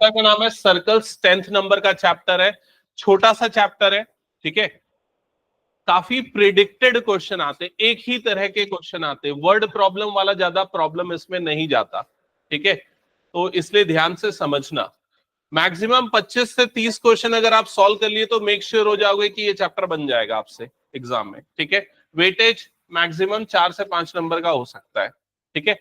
Chapter का नाम है सर्कल्स, 10th नंबर का चैप्टर है, छोटा सा चैप्टर है, ठीक है। काफी प्रिडिक्टेड क्वेश्चन आते, एक ही तरह के क्वेश्चन आते, वर्ड प्रॉब्लम वाला ज्यादा प्रॉब्लम इसमें नहीं जाता, ठीक है। तो इसलिए ध्यान से समझना, मैक्सिमम 25 से 30 क्वेश्चन अगर आप सॉल्व कर लिए तो मेक श्योर हो जाओगे कि ये चैप्टर बन जाएगा आपसे एग्जाम में, ठीक है। वेटेज मैक्सिमम 4 से 5 नंबर का हो सकता है, ठीक है।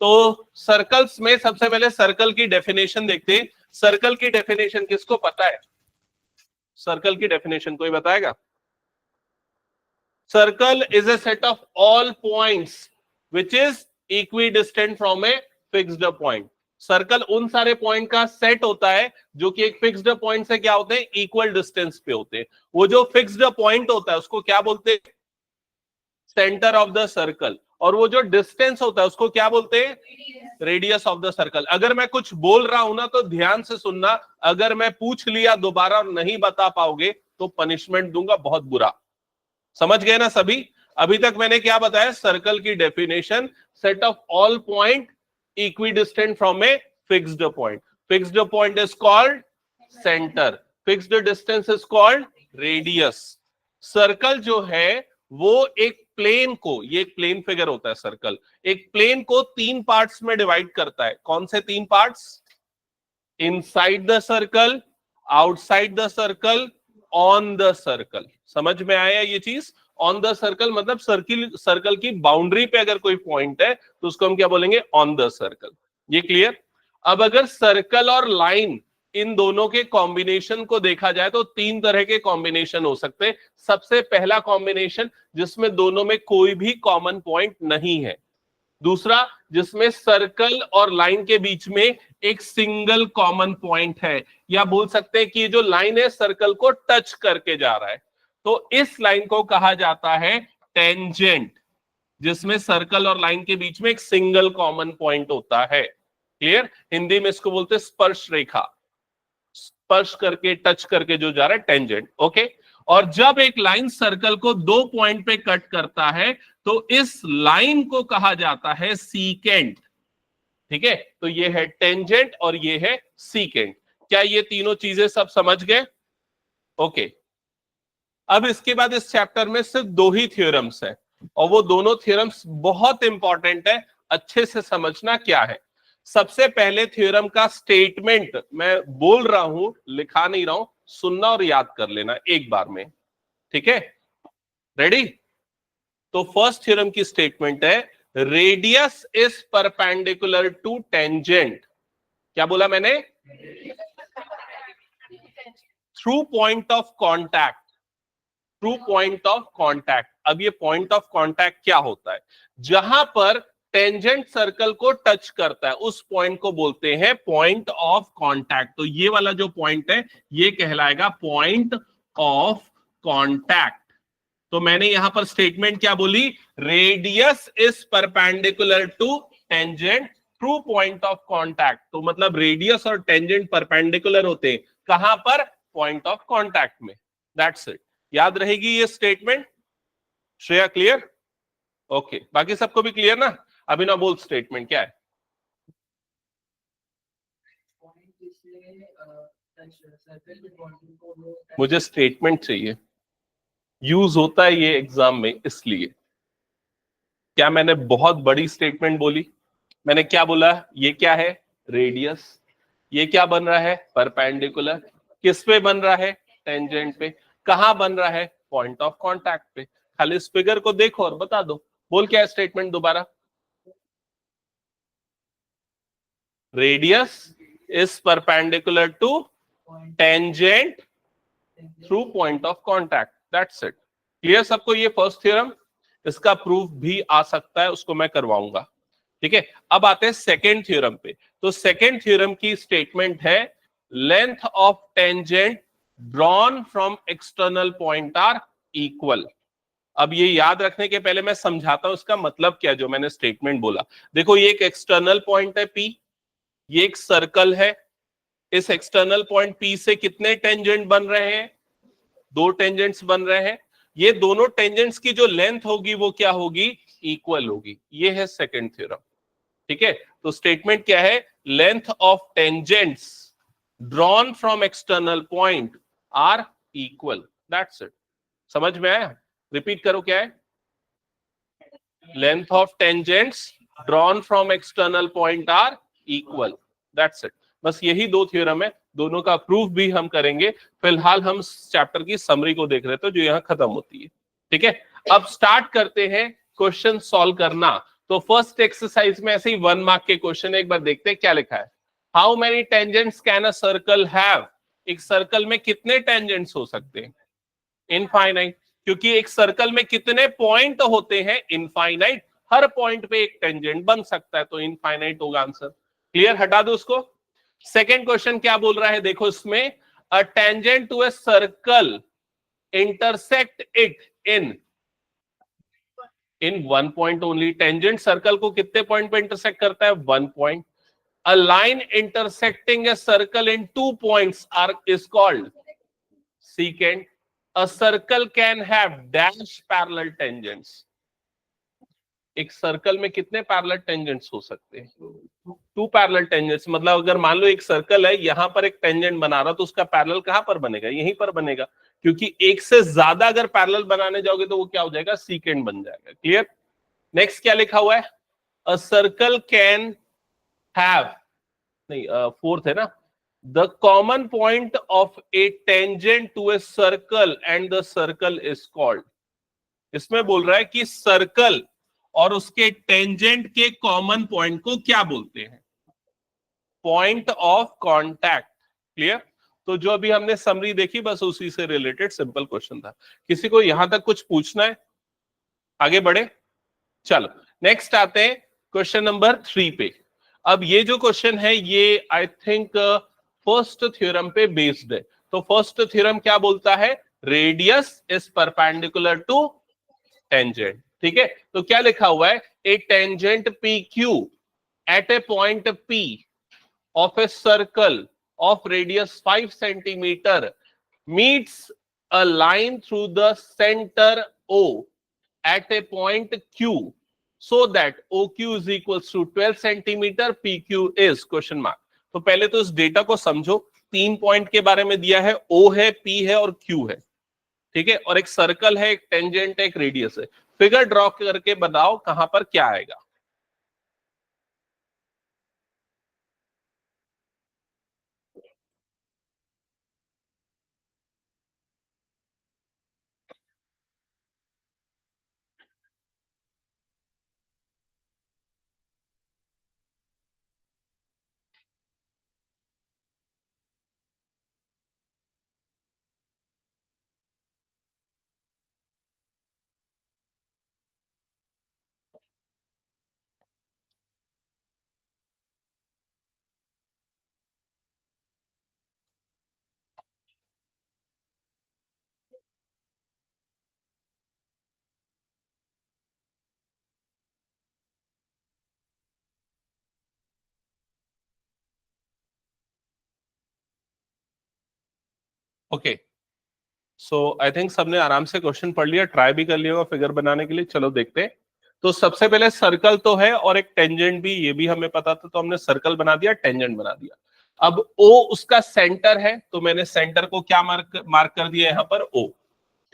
तो सर्कल्स में सबसे पहले सर्कल की डेफिनेशन देखते हैं। सर्कल की डेफिनेशन किसको पता है? सर्कल की डेफिनेशन कोई बताएगा? Circle is a set of all points which is equidistant from a fixed point. Circle उन सारे पॉइंट का सेट होता है जो कि एक फिक्स्ड पॉइंट से क्या होते हैं, इक्वल डिस्टेंस पे होते हैं। वो जो फिक्स्ड पॉइंट होता है उसको क्या बोलते हैं? Centre of the circle. और वो जो डिस्टेंस होता है उसको क्या बोलते हैं? Radius of the circle. अगर मैं कुछ बोल रहा हूं ना तो ध्यान से सुनना, अगर मैं पूछ लिया दोबारा नहीं बता पाओगे तो पनिशमेंट दूंगा बहुत बुरा। समझ गए ना सभी? अभी तक मैंने क्या बताया? सर्कल की definition, set of all point equidistant from a fixed point. Fixed point is called centre, fixed distance is called radius. Circle जो है वो एक प्लेन को, ये एक प्लेन फिगर होता है सर्कल, एक प्लेन को 3 पार्ट्स में डिवाइड करता है। कौन से 3 parts? Inside the circle, outside the circle, on the circle. समझ में आया ये चीज? ऑन द सर्कल मतलब सर्कल की बाउंड्री पे अगर कोई पॉइंट है तो उसको हम क्या बोलेंगे? On the circle. ये क्लियर? अब अगर सर्कल और लाइन इन दोनों के कॉम्बिनेशन को देखा जाए तो 3 तरह के कॉम्बिनेशन हो सकते हैं। सबसे पहला कॉम्बिनेशन जिसमें दोनों में कोई भी कॉमन पॉइंट नहीं है। दूसरा, जिसमें सर्कल और लाइन के बीच में एक सिंगल कॉमन पॉइंट है, या बोल सकते हैं कि ये जो लाइन है सर्कल को टच करके जा रहा है, तो इस लाइन को कहा जाता है टेंजेंट, जिसमें सर्कल और लाइन के बीच में एक सिंगल कॉमन पॉइंट होता है। क्लियर? हिंदी में इसको बोलते हैं स्पर्श रेखा, स्पर्श करके टच करके जो जा रहा है, टेंजेंट। ओके। और जब एक लाइन सर्कल को 2 पॉइंट पे कट करता है तो इस लाइन को कहा जाता है सीकेंट, ठीक है। तो ये है टेंजेंट और ये है सीकेंट। क्या ये तीनों चीजें सब समझ गए? ओके। अब इसके बाद इस चैप्टर में सिर्फ 2 ही थ्योरम्स है, और वो दोनों थ्योरम्स बहुत इंपॉर्टेंट है, अच्छे से समझना क्या है। सबसे पहले थ्योरम का स्टेटमेंट मैं बोल रहा हूं, लिखा नहीं रहा हूं, सुनना और याद कर लेना एक बार में, ठीक है? रेडी? तो फर्स्ट थ्योरम की स्टेटमेंट है, radius is perpendicular to tangent. क्या बोला मैंने? Through point of contact, through point of contact. अब ये पॉइंट ऑफ कॉन्टैक्ट क्या होता है? जहां पर टेंजेंट सर्कल को टच करता है उस पॉइंट को बोलते हैं पॉइंट ऑफ कॉन्टैक्ट। तो ये वाला जो पॉइंट है ये कहलाएगा पॉइंट ऑफ कॉन्टैक्ट। तो मैंने यहां पर स्टेटमेंट क्या बोली? Radius is perpendicular to tangent through point of contact. तो मतलब रेडियस और टेंजेंट परपेंडिकुलर होते हैं, कहां पर? पॉइंट ऑफ कॉन्टैक्ट में। That's it. याद रहेगी ये स्टेटमेंट? श्रेया क्लियर? ओके। बाकी सबको भी क्लियर ना? अभिनव बोल स्टेटमेंट क्या है? मुझे स्टेटमेंट चाहिए, यूज होता है ये एग्जाम में, इसलिए। क्या मैंने बहुत बड़ी स्टेटमेंट बोली? मैंने क्या बोला? ये क्या है? रेडियस। ये क्या बन रहा है? परपेंडिकुलर। किस पे बन रहा है? टेंजेंट पे। कहां बन रहा है? पॉइंट ऑफ कॉन्टैक्ट पे। खाली इस फिगर को देखो और बता दो। बोल क्या है स्टेटमेंट दोबारा? Radius is perpendicular to tangent through point of contact. That's it. Clear सबको? ये फर्स्ट थ्योरम, इसका प्रूफ भी आ सकता है, उसको मैं करवाऊंगा, ठीक है। अब आते हैं सेकेंड थ्योरम पे। तो सेकेंड थ्योरम की स्टेटमेंट है, length of tangent drawn from external point are equal. अब ये याद रखने के पहले मैं समझाता हूं इसका मतलब क्या, जो मैंने स्टेटमेंट बोला। देखो, ये एक एक्सटर्नल पॉइंट है P, ये एक सर्कल है। इस एक्सटर्नल पॉइंट P से कितने टेंजेंट बन रहे हैं? 2 टेंजेंट्स बन रहे हैं। ये दोनों टेंजेंट्स की जो लेंथ होगी वो क्या होगी? इक्वल होगी। ये है सेकंड थ्योरम, ठीक है। तो स्टेटमेंट क्या है? Length of tangents drawn from external point are equal, that's it. समझ में आया? रिपीट करो, क्या है? Length of tangents drawn from external point are equal, that's it. बस यही दो थ्योरम है, दोनों का प्रूफ भी हम करेंगे। फिलहाल हम चैप्टर की समरी को देख रहे थे जो यहाँ खत्म होती है, ठीक है। अब स्टार्ट करते हैं क्वेश्चन सॉल्व करना। तो फर्स्ट एक्सरसाइज में ऐसे ही 1 मार्क के क्वेश्चन, एक बार देखते हैं क्या लिखा है। How many tangents can a circle have? एक सर्कल में कितने टेंजेंट्स हो सकते हैं? इनफाइनाइट, क्योंकि एक सर्कल में कितने पॉइंट होते हैं? इनफाइनाइट। हर पॉइंट पे एक टेंजेंट बन सकता है, तो इनफाइनाइट होगा आंसर। क्लियर, हटा दो उसको। सेकेंड क्वेश्चन क्या बोल रहा है, देखो इसमें, a tangent to a circle intersect it in 1 point only. Tangent circle को कितने पॉइंट पे इंटरसेक्ट करता है? 1 point. A line intersecting a circle in 2 points are is called secant. A circle can have dash parallel tangents. एक circle में कितने parallel tangents हो सकते हैं? 2 पैरेलल टेंजेंट्स। मतलब अगर मान लो एक सर्कल है, यहां पर एक टेंजेंट बना रहा, तो उसका पैरेलल कहां पर बनेगा? यहीं पर बनेगा, क्योंकि एक से ज्यादा अगर पैरेलल बनाने जाओगे तो वो क्या हो जाएगा? सीकेंट बन जाएगा। क्लियर। नेक्स्ट क्या लिखा हुआ है? अ सर्कल कैन हैव, नहीं फोर्थ है ना, the common point of a tangent to a circle and the circle is called। इसमें बोल रहा है कि सर्कल और उसके टेंजेंट के कॉमन पॉइंट को क्या बोलते हैं? Point of contact. क्लियर। तो जो अभी हमने समरी देखी, बस उसी से रिलेटेड सिंपल क्वेश्चन था। किसी को यहां तक कुछ पूछना है? आगे बढ़े, चलो नेक्स्ट आते हैं क्वेश्चन नंबर 3 पे। अब ये जो क्वेश्चन है ये आई थिंक फर्स्ट थ्योरम पे बेस्ड है। तो फर्स्ट थ्योरम क्या बोलता है? Radius is perpendicular to tangent. ठीक है, तो क्या लिखा हुआ है? A tangent P Q at a point P of a circle of radius 5 centimetre meets a line through the centre O at a point Q so that OQ is equals to 12 centimetre, PQ is question mark. तो पहले तो इस data को समझो। 3 point के बारे में दिया है, O है, P है और Q है। ठीक है, और एक सर्कल है, एक टेंजेंट है, एक रेडियस है। फिगर ड्रॉ करके बताओ कहां पर क्या आएगा। ओके, सो आई थिंक सबने आराम से क्वेश्चन पढ़ लिया, ट्राई भी कर लिया होगा फिगर बनाने के लिए। चलो देखते हैं। तो सबसे पहले सर्कल तो है और एक टेंजेंट भी, ये भी हमें पता था, तो हमने सर्कल बना दिया, टेंजेंट बना दिया। अब O उसका सेंटर है, तो मैंने सेंटर को क्या मार्क कर दिया यहां पर? O।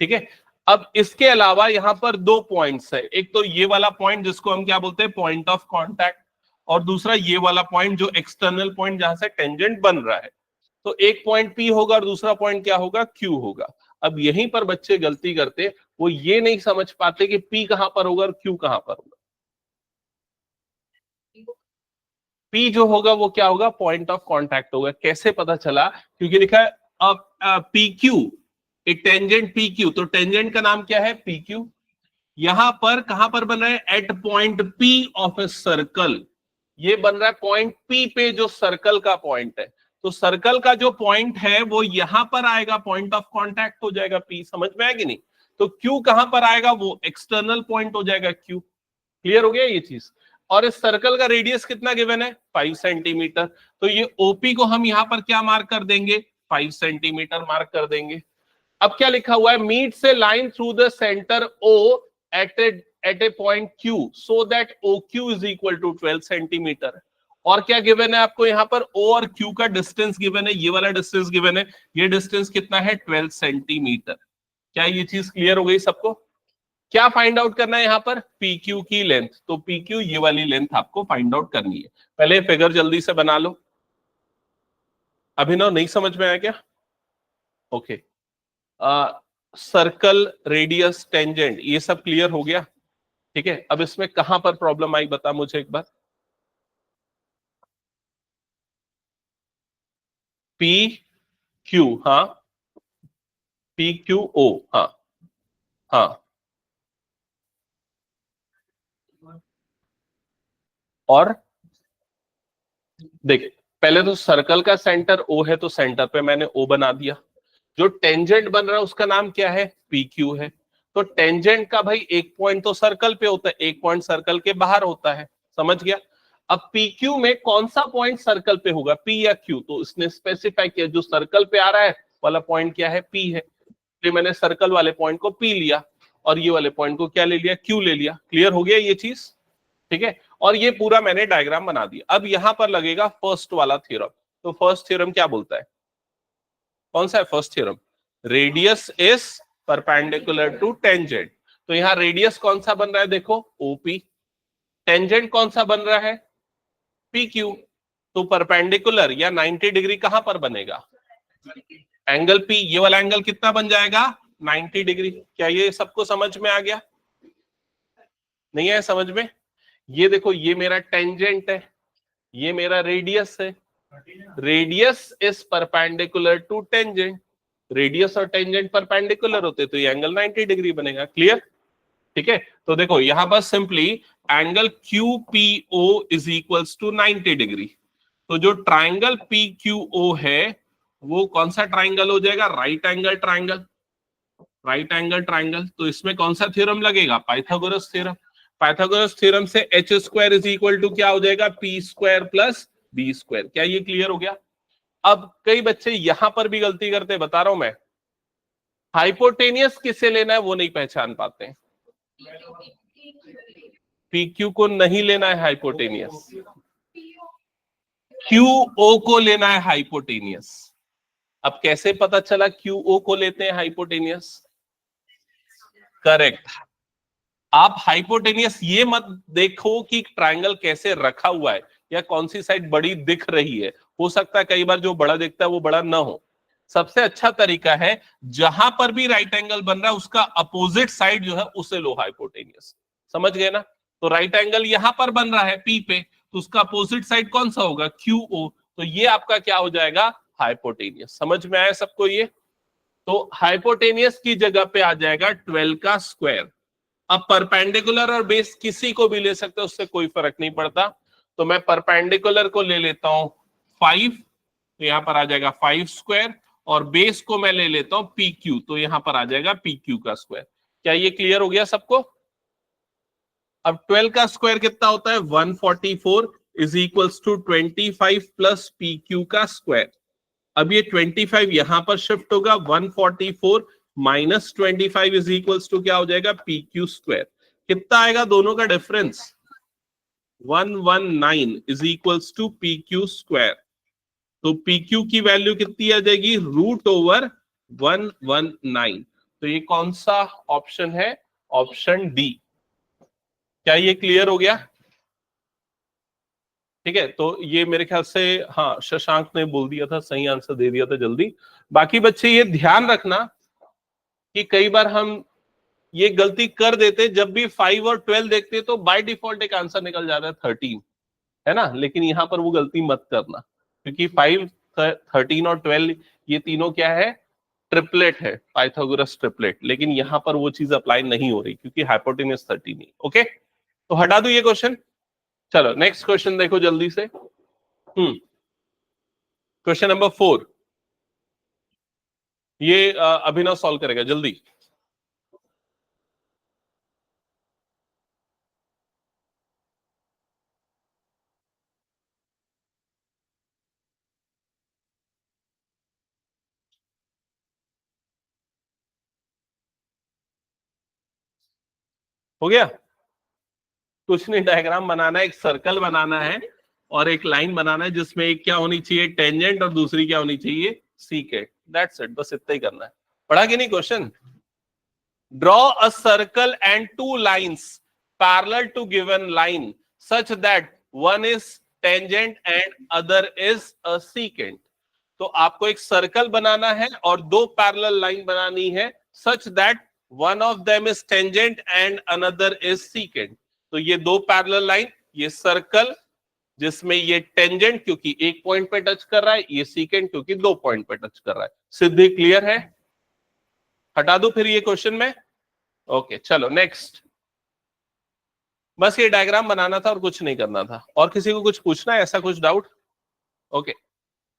ठीक है, अब इसके अलावा यहां पर 2 पॉइंट्स है। एक तो ये वाला पॉइंट जिसको हम क्या बोलते हैं? Point of contact. और दूसरा ये वाला पॉइंट जो एक्सटर्नल पॉइंट जहां से टेंजेंट बन रहा है। तो एक पॉइंट P होगा और दूसरा पॉइंट क्या होगा? Q होगा। अब यहीं पर बच्चे गलती करते, वो ये नहीं समझ पाते कि P कहां पर होगा और Q कहां पर होगा। P जो होगा वो क्या होगा? पॉइंट ऑफ कांटेक्ट होगा। कैसे पता चला? क्योंकि लिखा है अब PQ, एक टेंजेंट PQ, तो टेंजेंट का नाम क्या है? PQ। यहां पर कहां पर बन रहा है? At point P of a circle. ये बन रहा है पॉइंट P पे, जो सर्कल का पॉइंट है। तो सर्कल का जो पॉइंट है वो यहां पर आएगा, पॉइंट ऑफ कांटेक्ट हो जाएगा P। समझ में आएगी नहीं? तो Q कहां पर आएगा? वो एक्सटर्नल पॉइंट हो जाएगा Q। क्लियर हो गया ये चीज? और इस सर्कल का रेडियस कितना गिवन है? 5 सेंटीमीटर। तो ये OP को हम यहां पर क्या मार्क कर देंगे? 5 सेंटीमीटर मार्क कर देंगे। अब क्या लिखा हुआ है? मीट से line through the centre O at a point Q so that OQ is equal to 12 centimetre. और क्या गिवन है आपको यहाँ पर, ओ और क्यू का डिस्टेंस गिवन है, ये वाला डिस्टेंस गिवन है, ये डिस्टेंस कितना है 12 सेंटीमीटर। क्या ये चीज क्लियर हो गई सबको? क्या फाइंड आउट करना है यहाँ पर, पी क्यू की लेंथ, तो पी क्यू ये वाली लेंथ आपको फाइंड आउट करनी है। पहले फिगर जल्दी से बना लो। अभिनव नहीं समझ में आया क्या? ओके, सर्कल, रेडियस, टेंजेंट, ये सब क्लियर हो गया। ठीक है, अब इसमें कहां पर प्रॉब्लम आई बता मुझे एक बार। पी क्यू, हाँ, पी क्यू ओ, हाँ हाँ, और देख, पहले तो सर्कल का सेंटर ओ है, तो सेंटर पे मैंने ओ बना दिया। जो टेंजेंट बन रहा है उसका नाम क्या है, पी क्यू है। तो टेंजेंट का भाई एक पॉइंट तो सर्कल पे होता है, एक पॉइंट सर्कल के बाहर होता है, समझ गया। अब पी क्यू में कौन सा पॉइंट सर्कल पे होगा, पी या क्यू, तो इसने स्पेसिफाई किया जो सर्कल पे आ रहा है वाला पॉइंट क्या है, पी है। इसलिए मैंने सर्कल वाले पॉइंट को पी लिया और ये वाले पॉइंट को क्या ले लिया, क्यू ले लिया। क्लियर हो गया ये चीज? ठीक है, और ये पूरा मैंने डायग्राम बना दिया। अब यहां पर लगेगा फर्स्ट वाला थ्योरम। तो फर्स्ट थ्योरम क्या बोलता है, कौन सा है first theorem, radius is perpendicular to tangent. तो यहाँ रेडियस कौन सा बन रहा है, देखो ओपी। टेंजेंट कौन सा बन रहा है, पी क्यू। तो परपेंडिकुलर या 90 डिग्री कहां पर बनेगा, एंगल पी, ये वाला एंगल कितना बन जाएगा, 90 डिग्री। क्या ये सबको समझ में आ गया? नहीं है समझ में? ये देखो, ये मेरा टेंजेंट है, ये मेरा रेडियस है। Radius is perpendicular to tangent, radius और टेंजेंट परपेंडिकुलर होते तो ये एंगल 90 डिग्री बनेगा। क्लियर? ठीक है, तो देखो यहां पर simply angle Q P O is equals to 90 degree. तो जो ट्राइंगल पी क्यू ओ है वो कौन सा ट्राइंगल हो जाएगा, right angle triangle. Right angle triangle, तो इसमें कौन सा थ्योरम लगेगा, पाइथागोरस थ्योरम। पाइथागोरस थ्योरम से H square is equal to क्या हो जाएगा, P square plus B square. क्या ये क्लियर हो गया? अब कई बच्चे यहां पर भी गलती करते, बता रहा हूं मैं, हाइपोटेनियस किसे लेना है वो नहीं पहचान पाते हैं। पी क्यू को नहीं लेना है हाइपोटेनियस, क्यू ओ को लेना है हाइपोटेनियस। अब कैसे पता चला क्यू ओ को लेते हैं हाइपोटेनियस? करेक्ट, आप हाइपोटेनियस ये मत देखो कि ट्रायंगल कैसे रखा हुआ है या कौन सी साइड बड़ी दिख रही है। हो सकता है कई बार जो बड़ा दिखता है वो बड़ा ना हो। सबसे अच्छा तरीका है जहां पर भी राइट एंगल बन रहा है उसका अपोजिट साइड जो है उसे लो हाइपोटेनियस। समझ गए ना? तो राइट एंगल यहां पर बन रहा है पी पे, तो उसका अपोजिट साइड कौन सा होगा, क्यू ओ। तो ये आपका क्या हो जाएगा, हाइपोटेनियस। समझ में आया सबको ये? तो हाइपोटेनियस की जगह पे आ जाएगा 12 का स्क्वायर। अब परपेंडिकुलर और बेस किसी को भी ले सकते हो, उससे कोई फर्क नहीं पड़ता। तो मैं परपेंडिकुलर को ले लेता हूं 5, तो यहां पर आ जाएगा 5 स्क्वायर, और बेस को मैं ले लेता हूं पी क्यू, तो यहां पर आ जाएगा पी क्यू का स्क्वायर। क्या ये क्लियर हो गया सबको? अब 12 का स्क्वायर कितना होता है, 144 is equals to 25 plus P Q का स्क्वायर। अब ये 25 यहां पर शिफ्ट होगा, 144 माइनस 25 इज इक्वल्स टू क्या हो जाएगा, पी क्यू स्क्वायर। कितना आएगा दोनों का difference, 119 is equals to P Q square. तो पी क्यू की वैल्यू कितनी आ जाएगी, रूट ओवर 119। तो ये कौन सा ऑप्शन है, ऑप्शन डी। क्या ये क्लियर हो गया? ठीक है, तो ये मेरे ख्याल से, हाँ, शशांक ने बोल दिया था, सही आंसर दे दिया था जल्दी। बाकी बच्चे ये ध्यान रखना कि कई बार हम ये गलती कर देते, जब भी 5 और 12 देखते तो बाय डिफॉल्ट एक आंसर निकल जाता है 13, है ना। लेकिन यहां पर वो गलती मत करना, क्योंकि 5, 13 और 12 ये तीनों क्या है, ट्रिपलेट है, पाइथागोरस ट्रिपलेट। लेकिन यहां पर वो चीज अप्लाई नहीं हो रही क्योंकि हाइपोटेनस 13 नहीं। ओके, तो हटा दो ये क्वेश्चन। चलो नेक्स्ट क्वेश्चन देखो जल्दी से। क्वेश्चन नंबर 4, ये अभिनव सॉल्व करेगा जल्दी। हो गया? कुछ नहीं, डायग्राम बनाना है, एक सर्कल बनाना है और एक लाइन बनाना है जिसमें एक क्या होनी चाहिए, टेंजेंट, और दूसरी क्या होनी चाहिए, सीकेंट। दैट्स इट, बस इतना ही करना है। पढ़ा कि नहीं question? Draw a circle and two lines parallel to given line such that one is tangent and other is a secant. तो आपको एक सर्कल बनाना है और दो पैरेलल लाइन बनानी है सच that one of them is tangent and another is secant. तो ये दो पैरेलल लाइन, ये सर्कल जिसमें ये टेंजेंट क्योंकि एक पॉइंट पे टच कर रहा है, ये सीकेंट क्योंकि दो पॉइंट पे टच कर रहा है। सिद्धि क्लियर है? हटा दो फिर ये क्वेश्चन में। ओके चलो नेक्स्ट। बस ये डायग्राम बनाना था और कुछ नहीं करना था। और किसी को कुछ पूछना है, ऐसा कुछ डाउट? ओके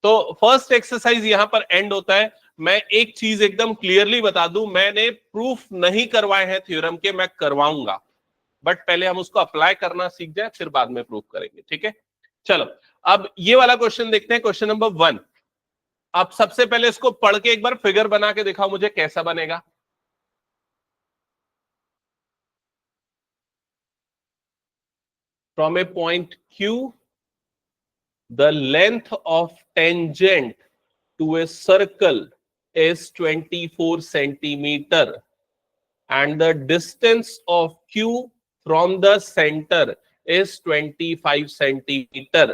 तो फर्स्ट एक्सरसाइज यहां पर एंड होता है। मैं एक चीज एकदम क्लियरली बता दूं, मैंने प्रूफ नहीं करवाए हैं थ्योरम के, मैं करवाऊंगा, बट पहले हम उसको अप्लाई करना सीख जाए, फिर बाद में प्रूफ करेंगे। ठीक है चलो, अब ये वाला क्वेश्चन देखते हैं, क्वेश्चन नंबर 1। आप सबसे पहले इसको पढ़ के एक बार फिगर बना के दिखाओ मुझे कैसा बनेगा। From a point Q the length of tangent to a circle is 24 centimeter and the distance of Q from the center is 25 centimeter.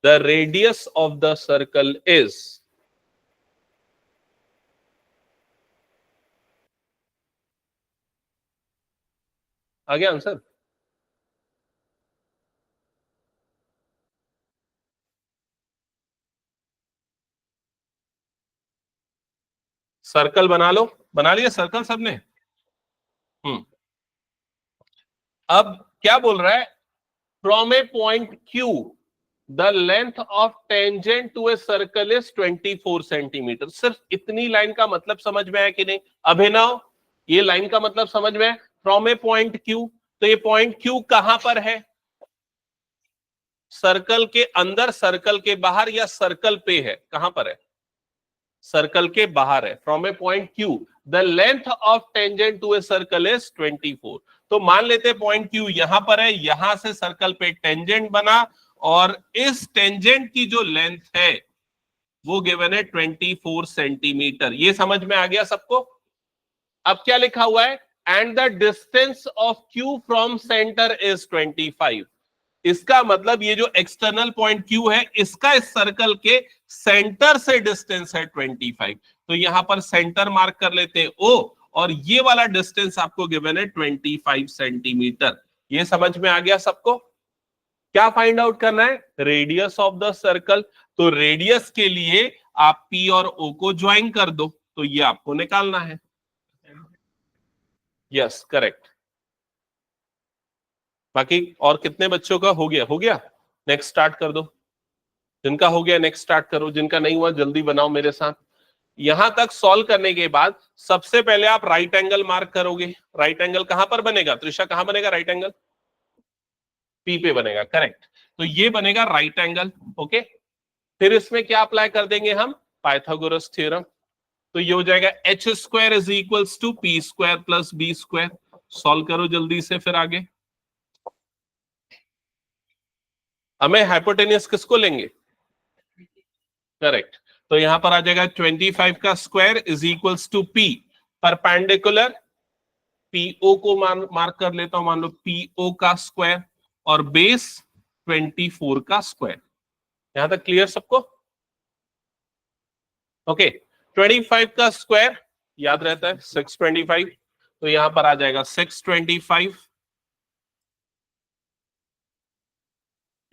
The radius of the circle is, आ गया आंसर? सर्कल बना लो, बना लिया circle सबने? अब क्या बोल रहा है, from a point Q the length of tangent to a circle is 24 centimetre. सिर्फ इतनी लाइन का मतलब समझ में आया कि नहीं अभिनव? ये लाइन का मतलब समझ में? फ्रॉम ए पॉइंट Q, तो ये पॉइंट Q कहां पर है? सर्कल के अंदर, सर्कल के बाहर, या सर्कल पे है? कहां पर है? सर्कल के बाहर है। From a point Q the length of tangent to a circle is 24। तो मान लेते पॉइंट Q यहां पर है, यहां से सर्कल पे टेंजेंट बना और इस टेंजेंट की जो लेंथ है वो गिवन है 24 सेंटीमीटर। ये समझ में आ गया सबको? अब क्या लिखा हुआ है, and the distance of Q from centre is 25। इसका मतलब ये जो एक्सटर्नल पॉइंट Q है, इसका इस सर्कल के सेंटर से डिस्टेंस है 25। तो यहां पर सेंटर मार्क कर लेते हैं O, और ये वाला डिस्टेंस आपको गिवन है 25 सेंटीमीटर। ये समझ में आ गया सबको? क्या फाइंड आउट करना है? Radius of the circle. तो रेडियस के लिए आप P और O को ज्वाइन कर दो, तो ये आपको निकालना है। Yes correct. बाकी और कितने बच्चों का हो गया? हो गया, नेक्स्ट स्टार्ट कर दो। जिनका हो गया नेक्स्ट स्टार्ट करो, जिनका नहीं हुआ जल्दी बनाओ मेरे साथ। यहां तक सॉल्व करने के बाद सबसे पहले आप राइट एंगल मार्क करोगे। राइट एंगल कहां पर बनेगा त्रिशा? कहां बनेगा राइट एंगल? P पे बनेगा, करेक्ट। तो ये बनेगा राइट एंगल। ओके, फिर इसमें क्या अप्लाई कर देंगे हम? Pythagoras theorem. तो ये हो जाएगा H square is equals to P square plus B square. Solve करो जल्दी से फिर आगे। हमें हाइपोटेनियस किसको लेंगे? करेक्ट। तो यहां पर आ जाएगा 25 का square is equals to P, perpendicular P O को मार्क कर लेता हूं, मान लो पीओ का स्क्वायर, और बेस 24 का स्क्वायर। यहां तक क्लियर सबको? ओके 25 का स्क्वायर याद रहता है 625, तो यहां पर आ जाएगा 625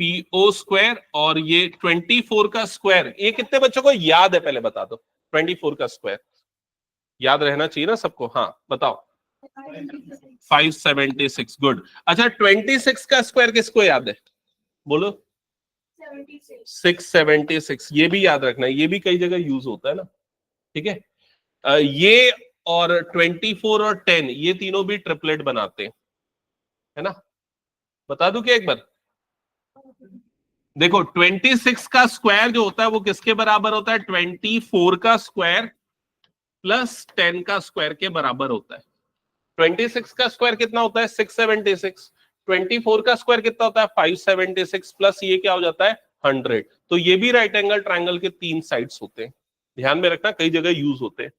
पीओ स्क्वायर, और ये 24 का स्क्वायर। ये कितने बच्चों को याद है पहले बता दो? 24 का स्क्वायर याद रहना चाहिए ना सबको? हाँ बताओ। 576। गुड। अच्छा 26 का स्क्वायर किसको याद है? बोलो। 676, ये भी याद रखना है, ये भी कई जगह यूज होता है ना। ठीक है, ये और 24 और 10 ये तीनों भी ट्रिपलेट बनाते हैं, है ना? बता दूं क्या एक बार? देखो 26 का स्क्वायर जो होता है वो किसके बराबर होता है? 24 का स्क्वायर प्लस 10 का स्क्वायर के बराबर होता है। 26 का स्क्वायर कितना होता है? 676। 24 का स्क्वायर कितना होता है 576 प्लस ये क्या हो जाता है 100। तो ये भी राइट एंगल ट्राइंगल के 3 साइड्स होते हैं, ध्यान में रखना, कई जगह यूज होते हैं।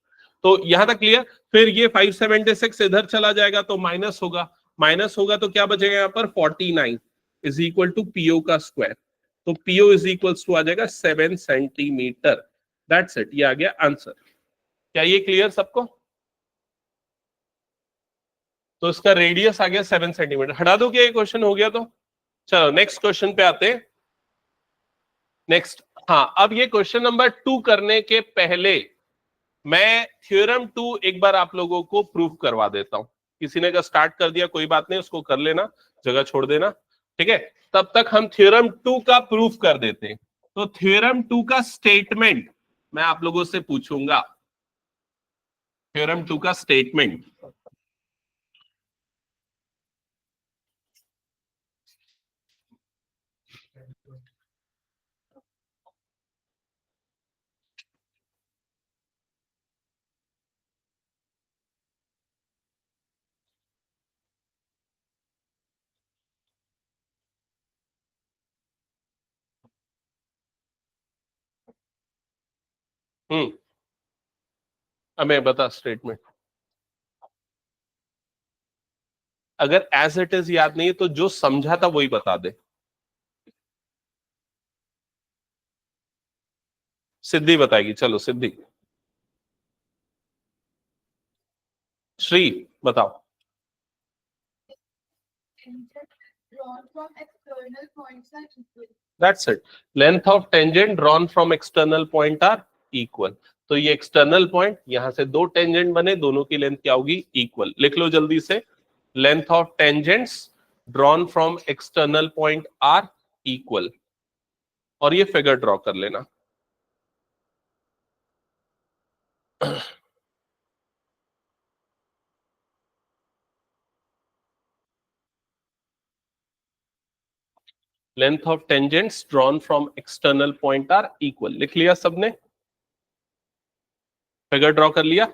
तो यहां तक क्लियर। फिर ये 576 इधर चला जाएगा तो माइनस होगा, माइनस होगा तो क्या बचेगा यहाँ पर 49 इज इक्वल टू पीओ का स्क्वायर। तो पीओ इज इक्वल टू आ जाएगा 7 सेंटीमीटर। दैट्स इट, ये आ गया आंसर। क्या ये क्लियर सबको? तो इसका रेडियस आ गया 7 सेंटीमीटर। हटा दो क्या ये क्वेश्चन हो गया तो? चलो नेक्स्ट क्वेश्चन पे आते हैं। नेक्स्ट, हाँ, अब ये क्वेश्चन नंबर 2 करने के पहले मैं थ्योरम 2 एक बार आप लोगों को प्रूफ करवा देता हूं। किसी ने अगर स्टार्ट कर दिया कोई बात नहीं, उसको कर लेना, जगह छोड़ देना, ठीक है। तब तक हम थ्योरम 2 का प्रूफ कर देते हैं। तो थ्योरम 2 का स्टेटमेंट मैं आप लोगों से पूछूंगा। थ्योरम 2 का स्टेटमेंट, हमें बता स्टेटमेंट। अगर एज इट इज याद नहीं है तो जो समझा था वही बता दे। सिद्धि बताएगी, चलो सिद्धि। श्री बताओ। That's it. Length of tangent drawn from external point are equal. तो ये एक्सटर्नल पॉइंट, यहां से दो टेंजेंट बने, दोनों की लेंथ क्या होगी इक्वल। लिख लो जल्दी से, length of tangents drawn from external point are equal. और ये फिगर ड्रॉ कर लेना। Length of tangents drawn from external point are equal. लिख लिया सबने? फिगर ड्रॉ कर लिया?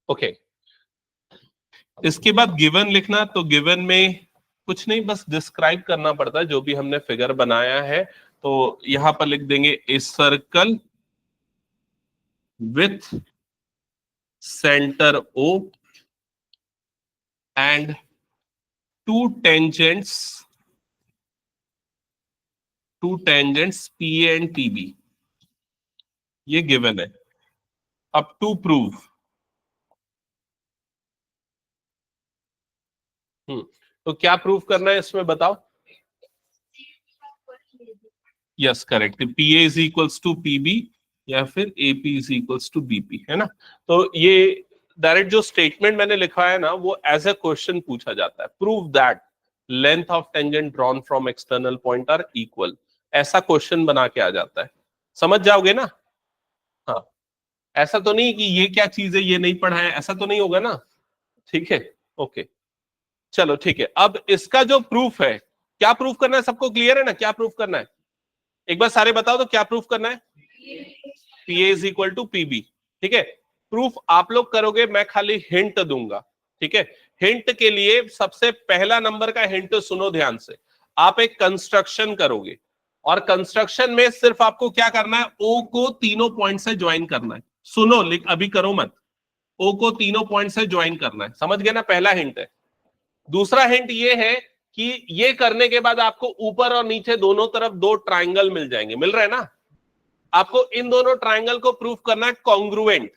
ओके इसके बाद गिवन लिखना। तो गिवन में कुछ नहीं, बस डिस्क्राइब करना पड़ता है जो भी हमने फिगर बनाया है। तो यहां पर लिख देंगे a circle with centre O and two tangents P and T B. ये गिवन है। अब टू प्रूव, तो क्या प्रूव करना है इसमें बताओ? Yes correct, P A is equals to P B या फिर A P is equals to B P, है ना। तो ये डायरेक्ट जो स्टेटमेंट मैंने लिखा है ना, वो एज ए क्वेश्चन पूछा जाता है। Prove that length of tangent drawn from external point are equal. ऐसा क्वेश्चन बना के आ जाता है, समझ जाओगे ना। हाँ, ऐसा तो नहीं कि ये क्या चीज है ये नहीं पढ़ा है, ऐसा तो नहीं होगा ना। ठीक है, ओके चलो ठीक है। अब इसका जो प्रूफ है, क्या प्रूफ करना है, सबको क्लियर है ना? क्या प्रूफ करना है एक बार सारे बताओ तो। क्या प्रूफ करना है? P A is equal to P B, ठीक है। प्रूफ आप लोग करोगे, मैं खाली हिंट दूंगा, ठीक है। हिंट के लिए सबसे पहला नंबर का हिंट सुनो ध्यान से। आप एक कंस्ट्रक्शन करोगे और कंस्ट्रक्शन में सिर्फ आपको क्या करना है, ओ को तीनों पॉइंट से ज्वाइन करना है। सुनो, अभी करो मत। ओ को तीनों पॉइंट से ज्वाइन करना है, समझ गए ना? पहला हिंट है। दूसरा हिंट ये है कि ये करने के बाद आपको ऊपर और नीचे दोनों तरफ दो ट्राइंगल मिल जाएंगे। मिल रहा है ना? आपको इन दोनों ट्राइंगल को प्रूफ करना है कॉन्ग्रुएंट।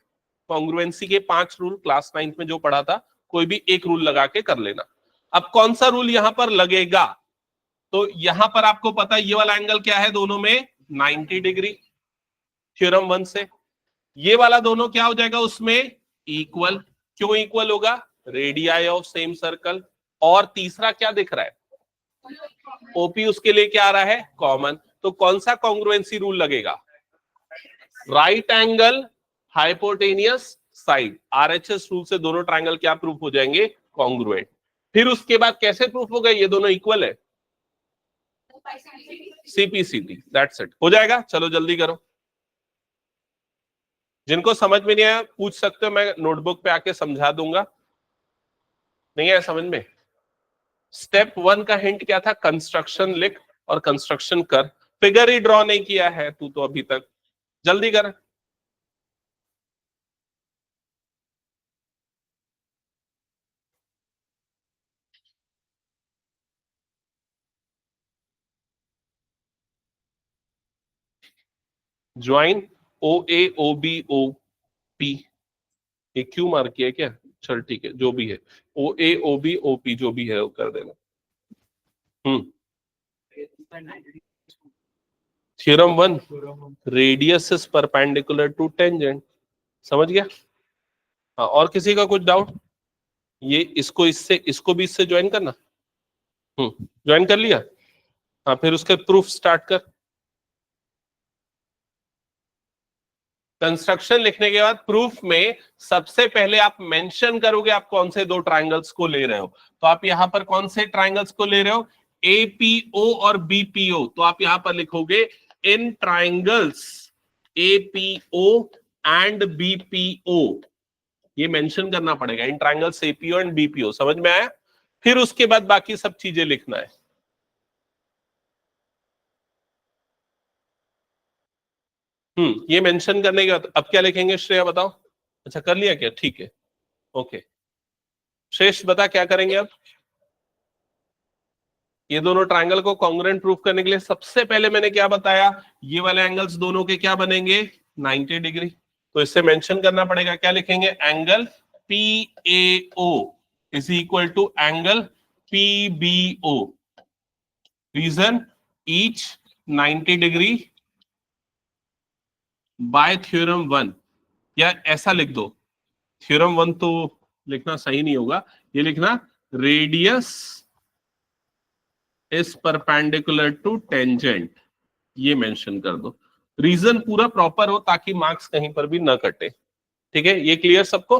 कॉन्ग्रुएंसी के 5 रूल क्लास 9 में जो पढ़ा था, कोई भी एक रूल लगा के कर लेना। अब कौन सा रूल यहां पर लगेगा? तो यहां पर आपको पता है ये वाला एंगल क्या है दोनों में, 90 डिग्री थ्योरम 1 से। ये वाला दोनों क्या हो जाएगा उसमें, इक्वल। क्यों इक्वल होगा? Radii of same circle. और तीसरा क्या दिख रहा है, ओपी उसके लिए क्या आ रहा है, कॉमन। तो कौन सा कॉन्ग्रुएंसी रूल लगेगा? Right angle hypotenuse side. RHS rule से दोनों ट्रायंगल क्या प्रूफ हो जाएंगे? कॉन्ग्रुएंट। फिर उसके बाद कैसे प्रूफ हो गए ये दोनों इक्वल है? CPCT, that's it. हो जाएगा, चलो जल्दी करो। जिनको समझ में नहीं आया पूछ सकते हो, मैं नोटबुक पे आके समझा दूंगा। नहीं आया समझ में? स्टेप 1 का हिंट क्या था? कंस्ट्रक्शन लिख और कंस्ट्रक्शन कर। फिगर ही ड्रॉ नहीं किया है तू तो अभी तक, जल्दी कर। ज्वाइन ओ ए ओ बी ओ पी, ये क्यों मार्क किया क्या? चल ठीक है, जो भी है, ओ ए ओ बी ओ पी जो भी है वो कर देना। Theorem 1, radius is perpendicular to tangent. समझ गया? हाँ, और किसी का कुछ डाउट? ये इसको इससे, इसको भी इससे ज्वाइन करना। ज्वाइन कर लिया? हाँ, फिर उसके प्रूफ स्टार्ट कर। कंस्ट्रक्शन लिखने के बाद प्रूफ में सबसे पहले आप मेंशन करोगे आप कौन से दो ट्रायंगल्स को ले रहे हो। तो आप यहां पर कौन से ट्रायंगल्स को ले रहे हो? एपीओ और बीपीओ। तो आप यहां पर लिखोगे इन ट्रायंगल्स एपीओ एंड बीपीओ, ये मेंशन करना पड़ेगा, इन ट्रायंगल्स एपीओ एंड बीपीओ। समझ में आया? फिर उसके बाद बाकी सब चीजें लिखना है। ये मेंशन करने के बाद अब क्या लिखेंगे श्रेया बताओ? अच्छा कर लिया क्या? ठीक है, ओके। श्रेष्ठ बता क्या करेंगे अब? ये दोनों ट्रायंगल को कॉन्ग्रुएंट प्रूफ करने के लिए सबसे पहले मैंने क्या बताया? ये वाले एंगल्स दोनों के क्या बनेंगे? 90 डिग्री। तो इससे मेंशन करना पड़ेगा, क्या लिखेंगे? Angle P A O is equal to angle P B O, reason each 90 degree by theorem 1। या ऐसा लिख दो, थ्योरम 1 तो लिखना सही नहीं होगा, ये लिखना radius is perpendicular to tangent, ये मेंशन कर दो। रीजन पूरा प्रॉपर हो ताकि मार्क्स कहीं पर भी ना कटे। ठीक है, ये क्लियर सबको?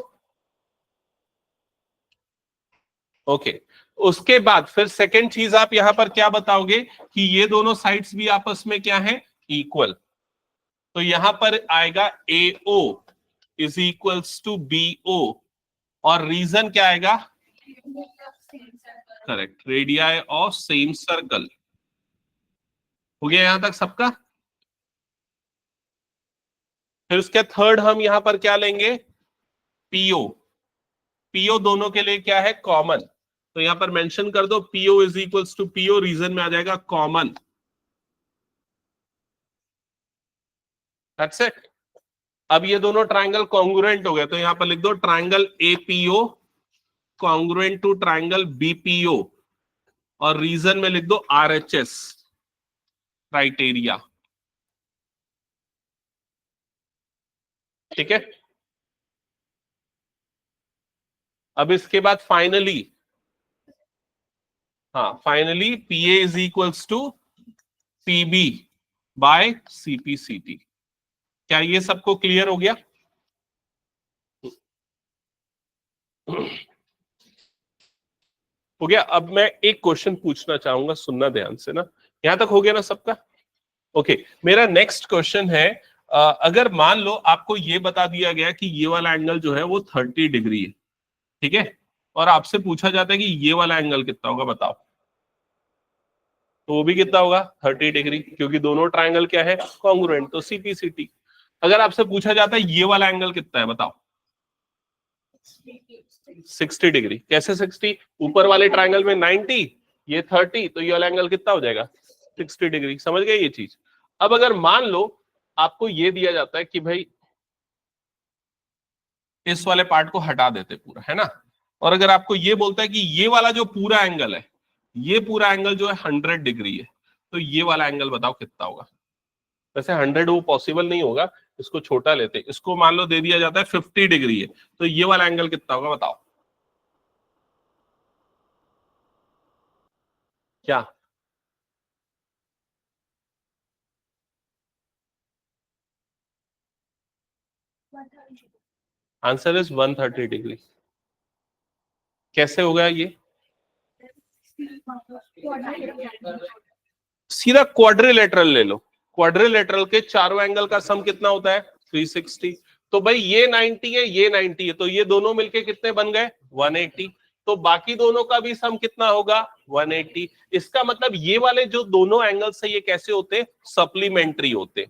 ओके। उसके बाद फिर सेकेंड चीज आप यहां पर क्या बताओगे कि ये दोनों साइड्स भी आपस में क्या है? इक्वल। तो यहां पर आएगा A O is equals to B O, और रीजन क्या आएगा? Correct, radii of same circle. हो गया यहां तक सबका? फिर उसके थर्ड हम यहां पर क्या लेंगे? पीओ। पीओ दोनों के लिए क्या है? कॉमन। तो यहां पर मेंशन कर दो P O is equals to P O, reason में आ जाएगा कॉमन। That's it. अब ये दोनों ट्रायंगल कॉन्ग्रुएंट हो गए, तो यहां पर लिख दो triangle A P O congruent to triangle B P O, और रीजन में लिख दो आरएचएस क्राइटेरिया। ठीक है, अब इसके बाद फाइनली, हाँ finally P A is equals to P B by C P C T. क्या ये सबको क्लियर हो गया? हो गया। अब मैं एक क्वेश्चन पूछना चाहूंगा, सुनना ध्यान से ना। यहां तक हो गया ना सबका? ओके। मेरा नेक्स्ट क्वेश्चन है, अगर मान लो आपको ये बता दिया गया कि ये वाला एंगल जो है वो 30 डिग्री है, ठीक है, और आपसे पूछा जाता है कि ये वाला एंगल कितना होगा, बताओ। तो वो भी कितना होगा? 30 डिग्री, क्योंकि दोनों ट्रायंगल क्या है? कॉन्ग्रुएंट, तो सीपीसीटी। अगर आपसे पूछा जाता है ये वाला एंगल कितना है, बताओ। 60 डिग्री। कैसे 60? ऊपर वाले ट्रायंगल में 90, ये 30, तो ये वाला एंगल कितना हो जाएगा? 60 डिग्री। समझ गए ये चीज? अब अगर मान लो आपको ये दिया जाता है कि भाई इस वाले पार्ट को हटा देते पूरा, है ना, और अगर आपको ये बोलता है कि ये वाला जो पूरा एंगल है, ये पूरा एंगल जो है 100 डिग्री है, तो ये वाला एंगल बताओ कितना होगा? वैसे 100 वो पॉसिबल नहीं होगा, इसको छोटा लेते, इसको मान लो दे दिया जाता है 50 डिग्री है, तो ये वाला एंगल कितना होगा बताओ? क्या? Answer is 130 degree. कैसे होगा ये? सीधा क्वाड्रिलेटरल ले लो। क्वाड्रिलेटरल के चारों एंगल का सम कितना होता है? 360। तो भाई ये 90 है, ये 90 है, तो ये दोनों मिलके कितने बन गए? 180। तो बाकी दोनों का भी सम कितना होगा? 180। इसका मतलब ये वाले जो दोनों एंगल्स है ये कैसे होते? सप्लीमेंट्री होते।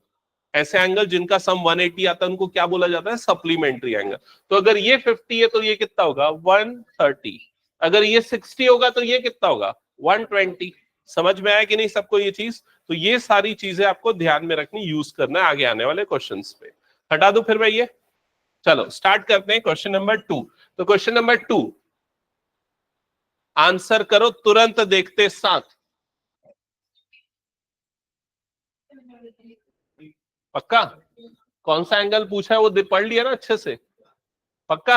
ऐसे एंगल जिनका सम 180 आता है उनको क्या बोला जाता है? Supplementary angle. तो अगर ये 50 है तो ये कितना होगा? 130। अगर ये 60 होगा तो ये कितना होगा? 120। समझ में आया कि नहीं सबको ये चीज? तो ये सारी चीजें आपको ध्यान में रखनी, यूज करना है आगे आने वाले क्वेश्चंस पे। हटा दो फिर मैं ये। चलो स्टार्ट करते हैं क्वेश्चन नंबर 2। तो क्वेश्चन नंबर 2 आंसर करो तुरंत देखते साथ। पक्का? कौन सा एंगल पूछा है वो पढ़ लिया ना अच्छे से? पक्का?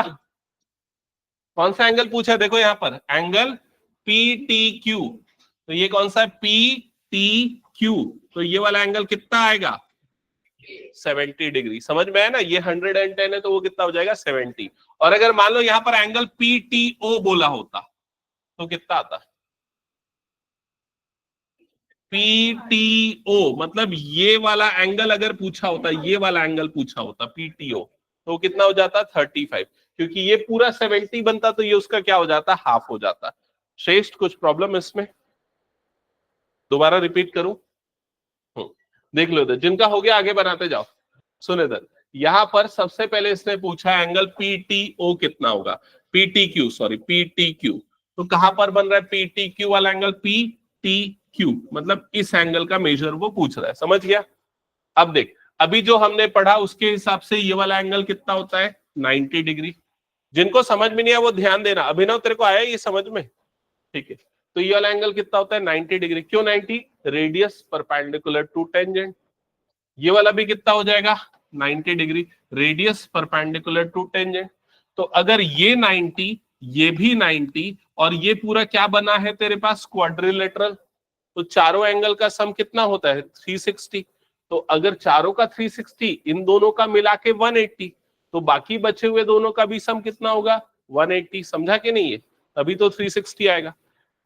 कौन सा एंगल पूछा है? देखो यहां पर एंगल PTQ। तो ये कौन सा है? PTQ। तो ये वाला एंगल कितना आएगा? 70 डिग्री। समझ में आया ना? ये 110 है तो वो कितना हो जाएगा? 70। और अगर मान लो यहां पर एंगल PTO बोला होता तो कितना आता? PTO मतलब ये वाला एंगल अगर पूछा होता, ये वाला एंगल पूछा होता PTO, तो कितना हो जाता? 35। क्योंकि ये पूरा 70 बनता तो ये उसका क्या हो जाता? हाफ हो जाता। श्रेष्ठ कुछ प्रॉब्लम इसमें? दोबारा रिपीट करूं? देख लो इधर, जिनका हो गया आगे बनाते जाओ। सुन इधर, यहां पर सबसे पहले इसने पूछा एंगल PTO कितना होगा? PTQ, sorry PTQ। तो कहां पर बन रहा है PTQ वाला एंगल? PTQ मतलब इस एंगल का मेजर वो पूछ रहा है। समझ गया? अब देख, अभी जो हमने पढ़ा उसके हिसाब से ये वाला एंगल कितना होता है? 90 डिग्री। जिनको समझ में नहीं आया वो ध्यान देना। अभिनव तेरे को आया ये समझ में? ठीक है। तो ये वाला एंगल कितना होता है? 90 डिग्री। क्यों 90? Radius perpendicular to tangent. ये वाला भी कितना हो जाएगा? 90 degree. Radius perpendicular to tangent. तो अगर ये 90, ये भी 90 और ये पूरा क्या बना है तेरे पास? क्वाड्रिलेटरल। तो चारों एंगल का सम कितना होता है? 360। तो अगर चारों का 360, इन दोनों का मिला के 180, तो बाकी बचे हुए दोनों का भी सम कितना होगा? 180। समझा कि नहीं? है तभी तो 360 आएगा।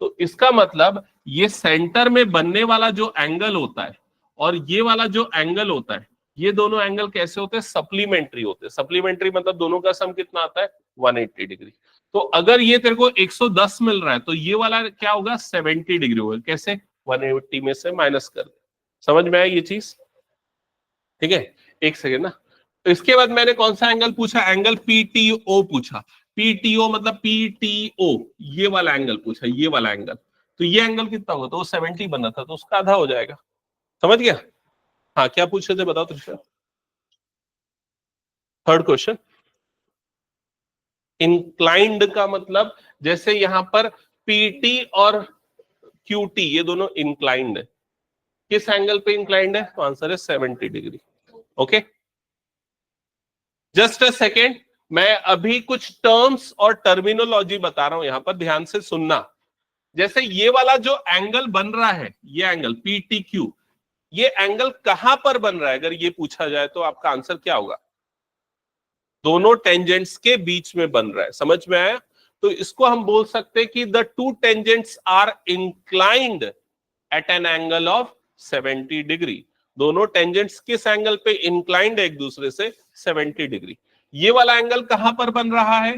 तो इसका मतलब ये सेंटर में बनने वाला जो एंगल होता है और ये वाला जो एंगल होता है, ये दोनों एंगल कैसे होते हैं? सप्लीमेंट्री होते हैं। सप्लीमेंट्री मतलब दोनों का सम कितना आता है? 180 डिग्री। तो अगर ये तेरे को 110 मिल रहा है तो ये वाला क्या होगा? 70 डिग्री होगा। कैसे? 180 में से माइनस कर दे। समझ में आया ये चीज? ठीक है, एक सेकेंड ना। तो इसके बाद मैंने कौन सा एंगल पूछा? एंगल PTO पूछा। PTO मतलब PTO, ये वाला एंगल पूछा, ये वाला एंगल। तो ये एंगल कितना होगा? तो 70 बना था तो उसका आधा हो जाएगा। समझ गया? हाँ, क्या पूछ रहे थे बताओ त्रिशा? Third question. इंक्लाइंड का मतलब जैसे यहां पर PT और QT ये दोनों इंक्लाइंड है। किस एंगल पे इंक्लाइंड है? तो आंसर है 70 degree. Okay, just a second. मैं अभी कुछ टर्म्स और टर्मिनोलॉजी बता रहा हूं, यहां पर ध्यान से सुनना। जैसे ये वाला जो एंगल बन रहा है, ये एंगल PTQ, ये एंगल कहां पर बन रहा है? अगर ये पूछा जाए तो आपका आंसर क्या होगा? दोनों टेंजेंट्स के बीच में बन रहा है। समझ में आया? तो इसको हम बोल सकते हैं कि the two tangents are inclined at an angle of 70 degree. दोनों टेंजेंट्स किस एंगल पे इंक्लाइंड है एक दूसरे से? 70 डिग्री। ये वाला एंगल कहां पर बन रहा है?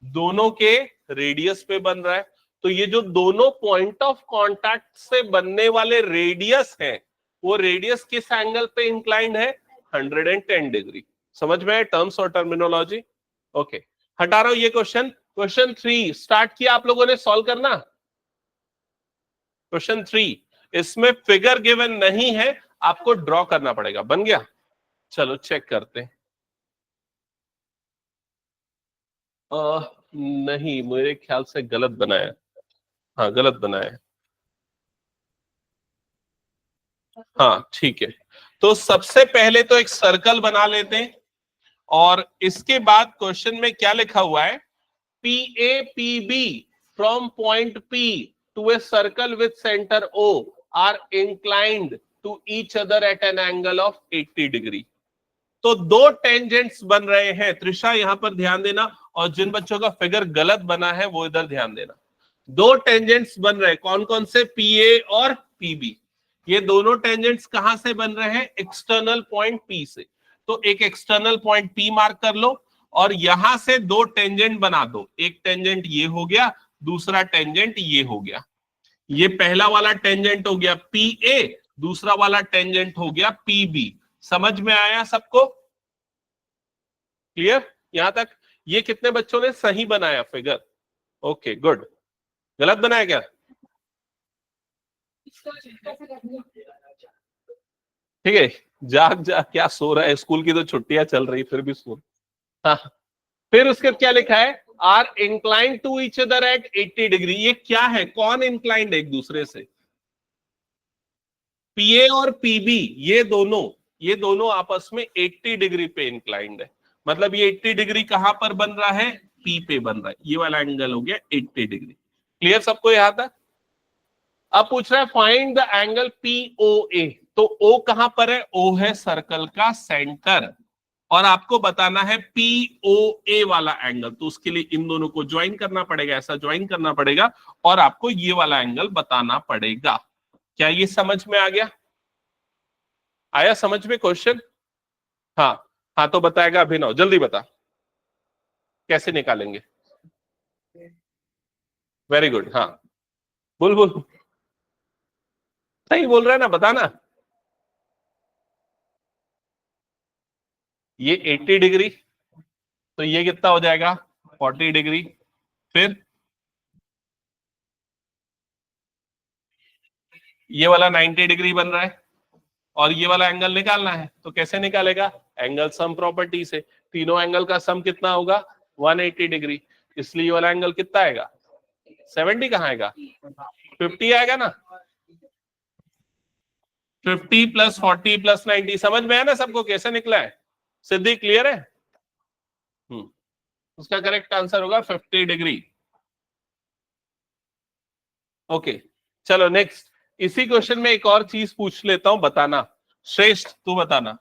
दोनों के रेडियस पे बन रहा है। तो ये जो दोनों पॉइंट ऑफ कांटेक्ट से बनने वाले रेडियस हैं, वो रेडियस किस एंगल पे इंक्लाइंड है? 110 डिग्री। समझ में आए टर्म्स और टर्मिनोलॉजी? ओके, हटा रहा हूं ये क्वेश्चन। क्वेश्चन 3 स्टार्ट किया आप लोगों ने सॉल्व करना। क्वेश्चन 3, इसमें फिगर गिवन नहीं है, आपको ड्रॉ करना पड़ेगा। बन गया? चलो चेक करते हैं। नहीं, मेरे ख्याल से गलत बनाया। हाँ, गलत बनाया। हाँ ठीक है। तो सबसे पहले तो एक सर्कल बना लेते हैं और इसके बाद क्वेश्चन में क्या लिखा हुआ है? PAPB from point P to a circle with centre O are inclined to each other at an angle of 80 degree. तो दो टेंजेंट्स बन रहे हैं। त्रिशा यहां पर ध्यान देना, और जिन बच्चों का फिगर गलत बना है वो इधर ध्यान देना। दो टेंजेंट्स बन रहे हैं, कौन कौन से? पीए और पीबी। ये दोनों टेंजेंट्स कहां से बन रहे हैं? एक्सटर्नल पॉइंट पी से। तो एक एक्सटर्नल पॉइंट पी मार्क कर लो, और यहां से दो टेंजेंट बना दो। एक टेंजेंट ये हो गया, दूसरा टेंजेंट ये हो गया। ये पहला वाला टेंजेंट हो गया पी ए, दूसरा वाला टेंजेंट हो गया पी बी। समझ में आया सबको? क्लियर यहां तक? ये कितने बच्चों ने सही बनाया फिगर? Okay good. गलत बनाया क्या? ठीक है, जाग जा, क्या सो रहा है? स्कूल की तो छुट्टियां चल रही, फिर भी सो। हाँ, फिर उसके क्या लिखा है? Are incline to each other at 80 degree. ये क्या है? कौन इंक्लाइंड है एक दूसरे से? पीए और पीबी, ये दोनों आपस में 80 डिग्री पे इंक्लाइंड है। मतलब ये 80 डिग्री कहां पर बन रहा है? पी पे बन रहा है। ये वाला एंगल हो गया 80 डिग्री। क्लियर सबको यहां तक? अब पूछ रहा है फाइंड द एंगल पीओए। तो ओ कहां पर है? ओ है सर्कल का सेंटर, और आपको बताना है पीओए वाला एंगल। तो उसके लिए इन दोनों को ज्वाइन करना पड़ेगा, ऐसा ज्वाइन करना पड़ेगा, और आपको ये वाला एंगल बताना पड़ेगा। क्या ये समझ में आ गया? आया समझ में क्वेश्चन? हाँ हाँ, तो बताएगा अभिनव, जल्दी बता कैसे निकालेंगे। वेरी गुड, हाँ बोल बोल। सही बोल रहा है ना, बताना। ये 80 डिग्री, तो ये कितना हो जाएगा? 40 डिग्री। फिर ये वाला 90 डिग्री बन रहा है, और ये वाला एंगल निकालना है। तो कैसे निकालेगा? एंगल सम प्रॉपर्टी से। तीनों एंगल का सम कितना होगा? 180 डिग्री। इसलिए ये वाला एंगल कितना आएगा? 70 कहां आएगा? 50 आएगा ना। 50 प्लस 40 प्लस 90, समझ में आया ना सबको कैसे निकला है? सिद्धि क्लियर है? उसका करेक्ट आंसर होगा 50 डिग्री। ओके, चलो नेक्स्ट। इसी क्वेश्चन में एक और चीज पूछ लेता हूं, बताना। श्रेष्ठ तू बताना,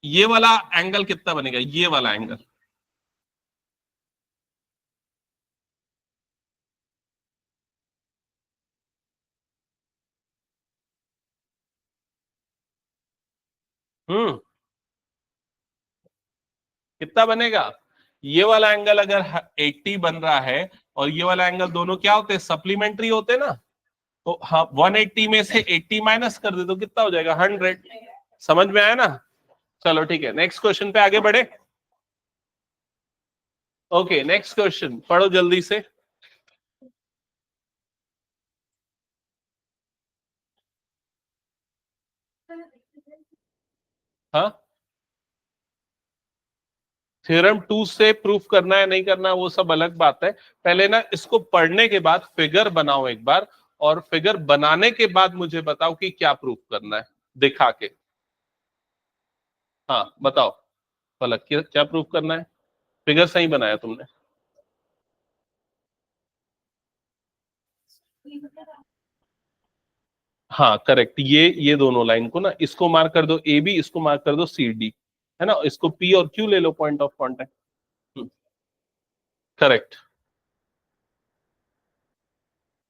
ये वाला एंगल कितना बनेगा? ये वाला एंगल हम्म कितना बनेगा? ये वाला एंगल अगर 80 बन रहा है, और ये वाला एंगल, दोनों क्या होते हैं? सप्लीमेंट्री होते हैं ना। तो हाँ, 180 में से 80 माइनस कर दे तो कितना हो जाएगा? 100। समझ में आया ना? चलो ठीक है, नेक्स्ट क्वेश्चन पे आगे बढ़े। ओके, नेक्स्ट क्वेश्चन पढ़ो जल्दी से। हाँ, थ्योरम 2 से प्रूफ करना है नहीं करना वो सब अलग बात है। पहले ना इसको पढ़ने के बाद फिगर बनाओ एक बार, और फिगर बनाने के बाद मुझे बताओ कि क्या प्रूफ करना है दिखा के। हाँ बताओ पलक, क्या क्या प्रूफ करना है? फिगर सही बनाया तुमने। हाँ करेक्ट, ये दोनों लाइन को ना, इसको मार्क कर दो ए बी, इसको मार्क कर दो सी डी, है ना। इसको पी और क्यू ले लो, पॉइंट ऑफ कांटेक्ट। करेक्ट।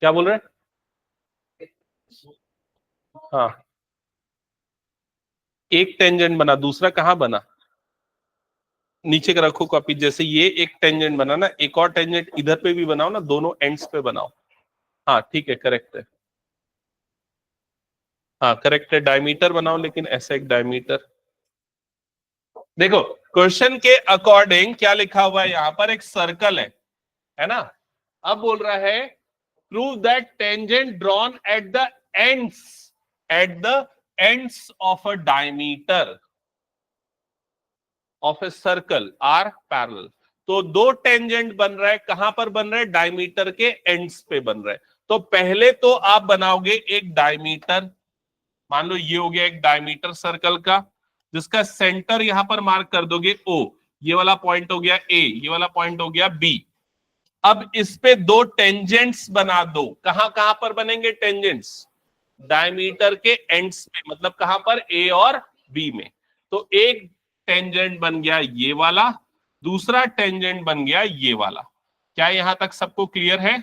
क्या बोल रहे हैं? हाँ, एक टेंजेंट बना, दूसरा कहाँ बना? नीचे का रखो कॉपी। जैसे ये एक टेंजेंट बना ना, एक और टेंजेंट इधर पे भी बनाओ ना, दोनों एंड्स पे बनाओ। हाँ ठीक है, करेक्ट है। हाँ करेक्ट है, डायमीटर बनाओ, लेकिन ऐसा एक डायमीटर। देखो क्वेश्चन के अकॉर्डिंग क्या लिखा हुआ है यहाँ पर? एक सर्कल है ना। अब बोल रहा है prove that tangent drawn at the ends of a diameter of a circle are parallel. तो दो टेंजेंट बन रहा है, कहां पर बन रहा है? डायमीटर के एंड्स पे बन रहा है। तो पहले तो आप बनाओगे एक डायमीटर। मान लो ये हो गया एक डायमीटर सर्कल का, जिसका सेंटर यहां पर मार्क कर दोगे ओ। ये वाला पॉइंट हो गया ए, ये वाला पॉइंट हो गया बी। अब इस पे दो टेंजेंट्स बना दो। कहां कहां पर बनेंगे टेंजेंट्स? डायमीटर के एंड्स पे, मतलब कहां पर? ए और बी में। तो एक टेंजेंट बन गया ये वाला, दूसरा टेंजेंट बन गया ये वाला। क्या यहां तक सबको क्लियर है?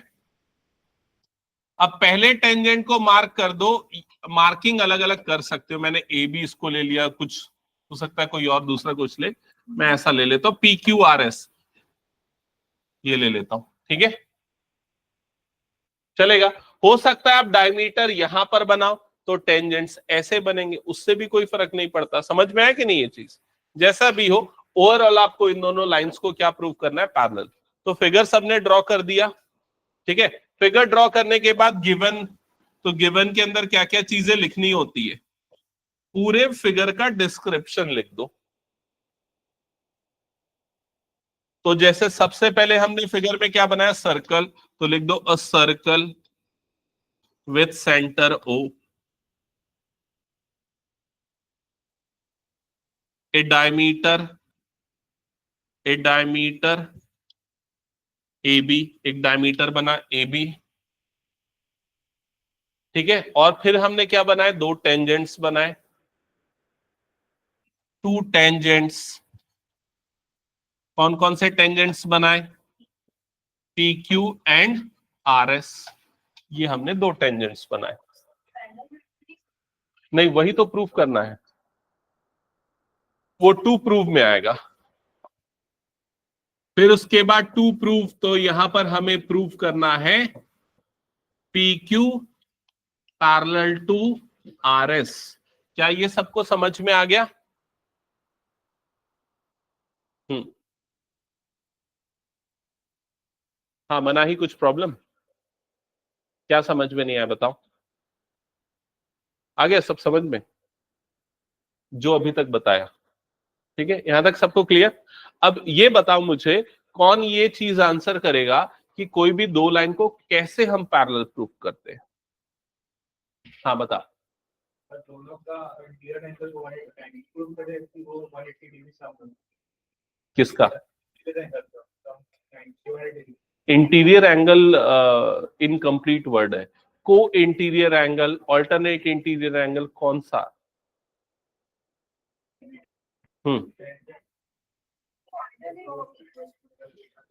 अब पहले टेंजेंट को मार्क कर दो, मार्किंग अलग अलग कर सकते हो। मैंने ए बी इसको ले लिया, कुछ हो सकता है कोई और दूसरा कुछ ले, मैं ऐसा ले लेता हूं पी क्यू आर एस, ये ले लेता हूं, ठीक है, चलेगा। हो सकता है आप डायमीटर यहां पर बनाओ तो टेंजेंट्स ऐसे बनेंगे, उससे भी कोई फर्क नहीं पड़ता। समझ में आया कि नहीं ये चीज? जैसा भी हो, ओवरऑल आपको इन दोनों लाइंस को क्या प्रूव करना है? पैरेलल। तो फिगर सबने ड्रॉ कर दिया, ठीक है। फिगर ड्रॉ करने के बाद गिवन, तो गिवन के अंदर क्या क्या चीजें लिखनी होती है? पूरे फिगर का डिस्क्रिप्शन लिख दो। तो जैसे सबसे पहले हमने फिगर में क्या बनाया? सर्कल, तो लिख दो a circle with centre O, a diameter A B, एक डायमीटर बना ए बी, ठीक है। और फिर हमने क्या बनाए? दो टेंजेंट्स बनाए, टू टेंजेंट्स। कौन कौन से टेंजेंट्स बनाए? P Q and R S, ये हमने दो टेंजेंट्स बनाए। नहीं, वही तो प्रूफ करना है, वो टू प्रूव में आएगा। फिर उसके बाद टू प्रूव, तो यहां पर हमें प्रूव करना है P Q parallel to R S. क्या ये सबको समझ में आ गया? हाँ, मना ही कुछ प्रॉब्लम? क्या समझ में नहीं आया बताओ? आ गया सब समझ में जो अभी तक बताया? ठीक है, यहां तक सबको क्लियर? अब ये बताओ मुझे, कौन ये चीज आंसर करेगा कि कोई भी दो लाइन को कैसे हम पैरेलल प्रूफ करते हैं? हाँ बता। दोनों का इंटीरियर एंगल को 180 प्रूफ करें कि वो 180 डिग्री सामने। किसका? इंटीरियर एंगल इनकम्प्लीट वर्ड है। को interior angle, alternate interior angle, कौन सा?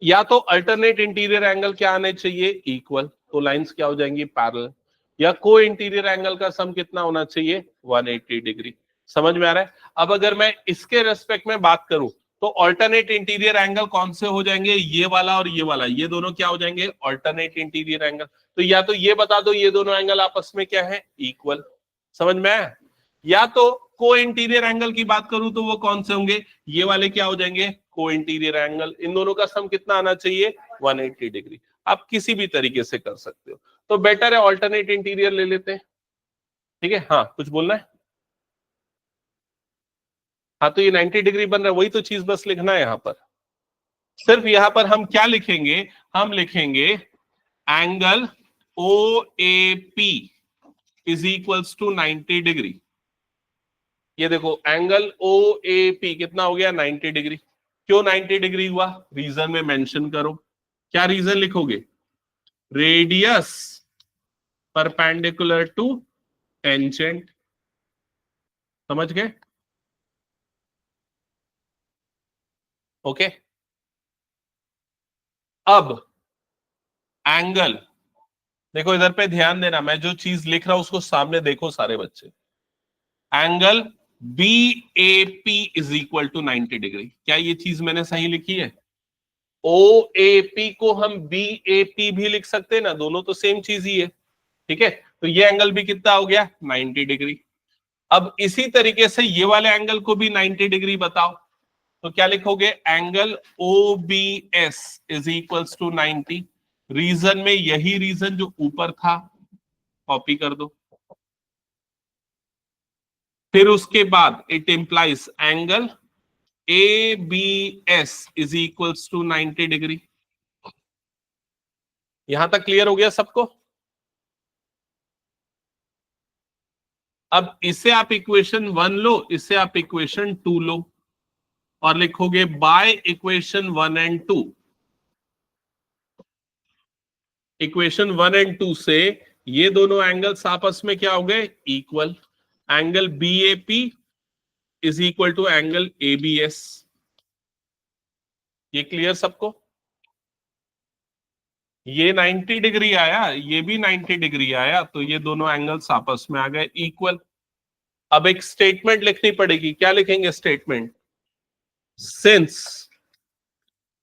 या तो अल्टरनेट इंटीरियर एंगल क्या आने चाहिए? इक्वल, तो लाइंस क्या हो जाएंगी? पैरेलल। या को इंटीरियर एंगल का सम कितना होना चाहिए? 180 डिग्री। समझ में आ रहा है? अब अगर मैं इसके रेस्पेक्ट में बात करूं तो ऑल्टरनेट इंटीरियर एंगल कौन से हो जाएंगे? ये वाला और ये वाला, ये दोनों क्या हो जाएंगे? Alternate interior angle. तो या तो ये बता दो ये दोनों एंगल आपस में क्या है? इक्वल। समझ में आया? या तो को इंटीरियर एंगल की बात करूं तो वो कौन से होंगे? ये वाले क्या हो जाएंगे? को इंटीरियर एंगल। इन दोनों का सम कितना आना चाहिए? 180 डिग्री। आप किसी भी तरीके से कर सकते हो, तो बेटर है ऑल्टरनेट इंटीरियर ले लेते हैं, ठीक है। हाँ, कुछ बोलना है? हाँ, तो ये 90 डिग्री बन रहा है, वही तो चीज बस लिखना है यहां पर। सिर्फ यहां पर हम क्या लिखेंगे? हम लिखेंगे angle O A P is equals to 90 degree. ये देखो एंगल ओ ए पी कितना हो गया? 90 डिग्री। क्यों 90 डिग्री हुआ? रीजन में मेंशन करो। क्या रीजन लिखोगे? Radius perpendicular to tangent. समझ गए? ओके। अब एंगल, देखो इधर पे ध्यान देना, मैं जो चीज लिख रहा हूं उसको सामने देखो सारे बच्चे। Angle B A P is equal to 90 degree. क्या ये चीज मैंने सही लिखी है? ओ ए पी को हम बी ए पी भी लिख सकते हैं ना, दोनों तो सेम चीज ही है, ठीक है। तो ये एंगल भी कितना हो गया? 90 डिग्री। अब इसी तरीके से ये वाले एंगल को भी 90 डिग्री बताओ, तो क्या लिखोगे? Angle O B S is equals to 90। Reason में यही रीजन जो ऊपर था कॉपी कर दो। फिर उसके बाद it implies angle A B S is equals to 90 degree. यहां तक क्लियर हो गया सबको? अब इसे आप इक्वेशन 1 लो, इसे आप इक्वेशन 2 लो और लिखोगे by equation 1 and 2। Equation 1 and 2 से ये दोनों एंगल्स आपस में क्या हो गए? Equal. Angle B A P is equal to angle ABS। ये क्लियर सबको? ये 90 डिग्री आया, ये भी 90 डिग्री आया, तो ये दोनों एंगल्स आपस में आ गए इक्वल। अब एक स्टेटमेंट लिखनी पड़ेगी, क्या लिखेंगे statement? Since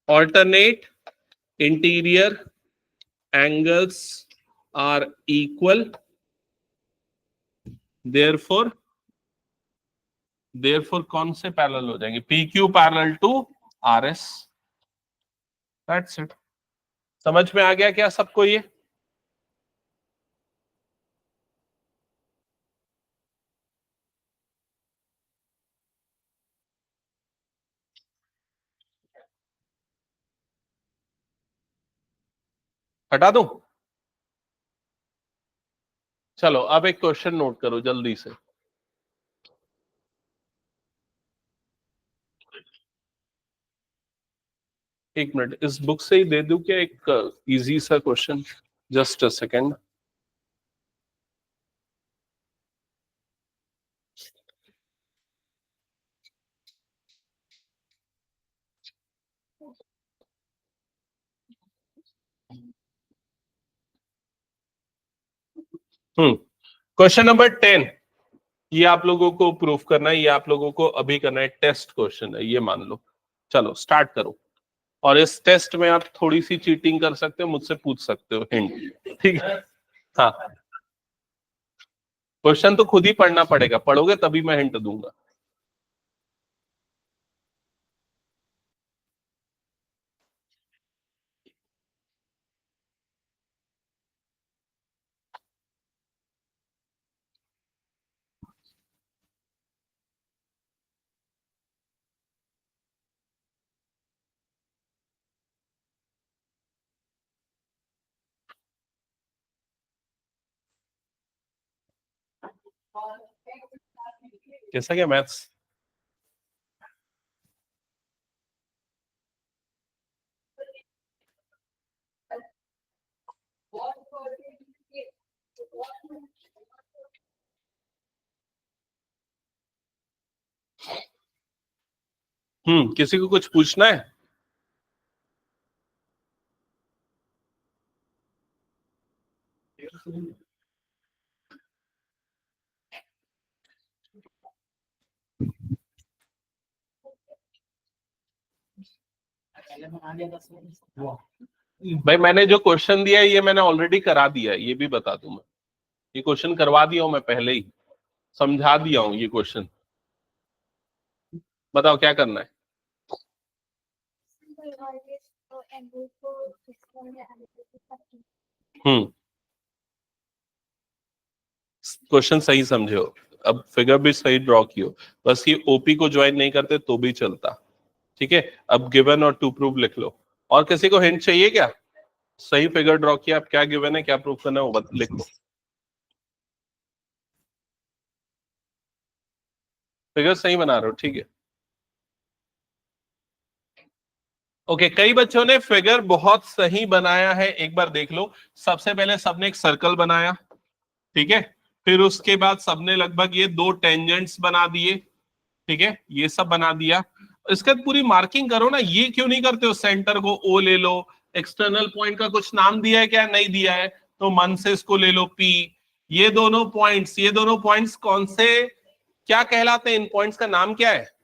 alternate interior angles are equal, therefore कौन से पैरेलल हो जाएंगे? PQ parallel to RS। That's it. समझ में आ गया क्या सबको? ये हटा दूं? चलो अब एक क्वेश्चन नोट करो जल्दी से। एक मिनट, इस बुक से ही दे दूं क्या एक इजी सा question? Just a second. Question number 10, ये आप लोगों को प्रूफ करना है, ये आप लोगों को अभी करना है, टेस्ट क्वेश्चन है ये मान लो। चलो स्टार्ट करो। और इस टेस्ट में आप थोड़ी सी चीटिंग कर सकते हो, मुझसे पूछ सकते हो हिंट, ठीक है? हाँ, क्वेश्चन तो खुद ही पढ़ना पड़ेगा, पढ़ोगे तभी मैं हिंट दूंगा। कैसा क्या मैथ्स? किसी को कुछ पूछना है? भाई मैंने जो क्वेश्चन दिया है ये मैंने ऑलरेडी करा दिया है, ये भी बता दूं मैं। ये क्वेश्चन करवा दिया हूं मैं पहले ही, समझा दिया हूं ये क्वेश्चन। बताओ क्या करना है? क्वेश्चन सही समझे हो, अब फिगर भी सही ड्रॉ कियो, बस ये ओपी को ज्वाइन नहीं करते तो भी चलता। ठीक है, अब गिवन और टू प्रूव लिख लो। और किसी को हिंट चाहिए क्या? सही फिगर ड्रॉ किया, अब क्या गिवन है क्या प्रूव करना है वो लिख लो। फिगर सही बना रहे हो, ठीक है। ओके, कई बच्चों ने फिगर बहुत सही बनाया है, एक बार देख लो। सबसे पहले सबने एक सर्कल बनाया, ठीक है, फिर उसके बाद सबने लगभग ये दो टेंजेंट्स बना दिए, ठीक है, ये सब बना दिया। इसके बाद पूरी मार्किंग करो ना, ये क्यों नहीं करते हो? सेंटर को ओ ले लो, एक्सटर्नल पॉइंट का कुछ नाम दिया है क्या? नहीं दिया है, तो मन से इसको ले लो पी। ये दोनों पॉइंट्स कौन से, क्या कहलाते हैं? इन पॉइंट्स का नाम क्या है?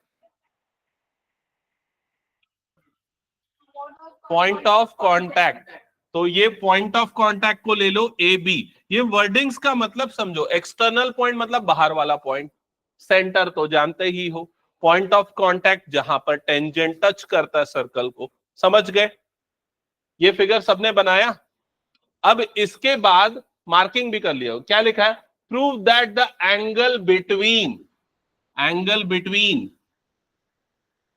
Point of contact. तो ये पॉइंट ऑफ कांटेक्ट को ले लो ए बी। ये वर्डिंग्स का मतलब समझो, एक्सटर्नल पॉइंट मतलब बाहर वाला पॉइंट, सेंटर तो जानते ही हो, पॉइंट ऑफ कांटेक्ट जहां पर टेंजेंट टच करता है सर्कल को। समझ गए? ये फिगर सबने बनाया। अब इसके बाद मार्किंग भी कर लिया, क्या लिखा है? Prove that the angle between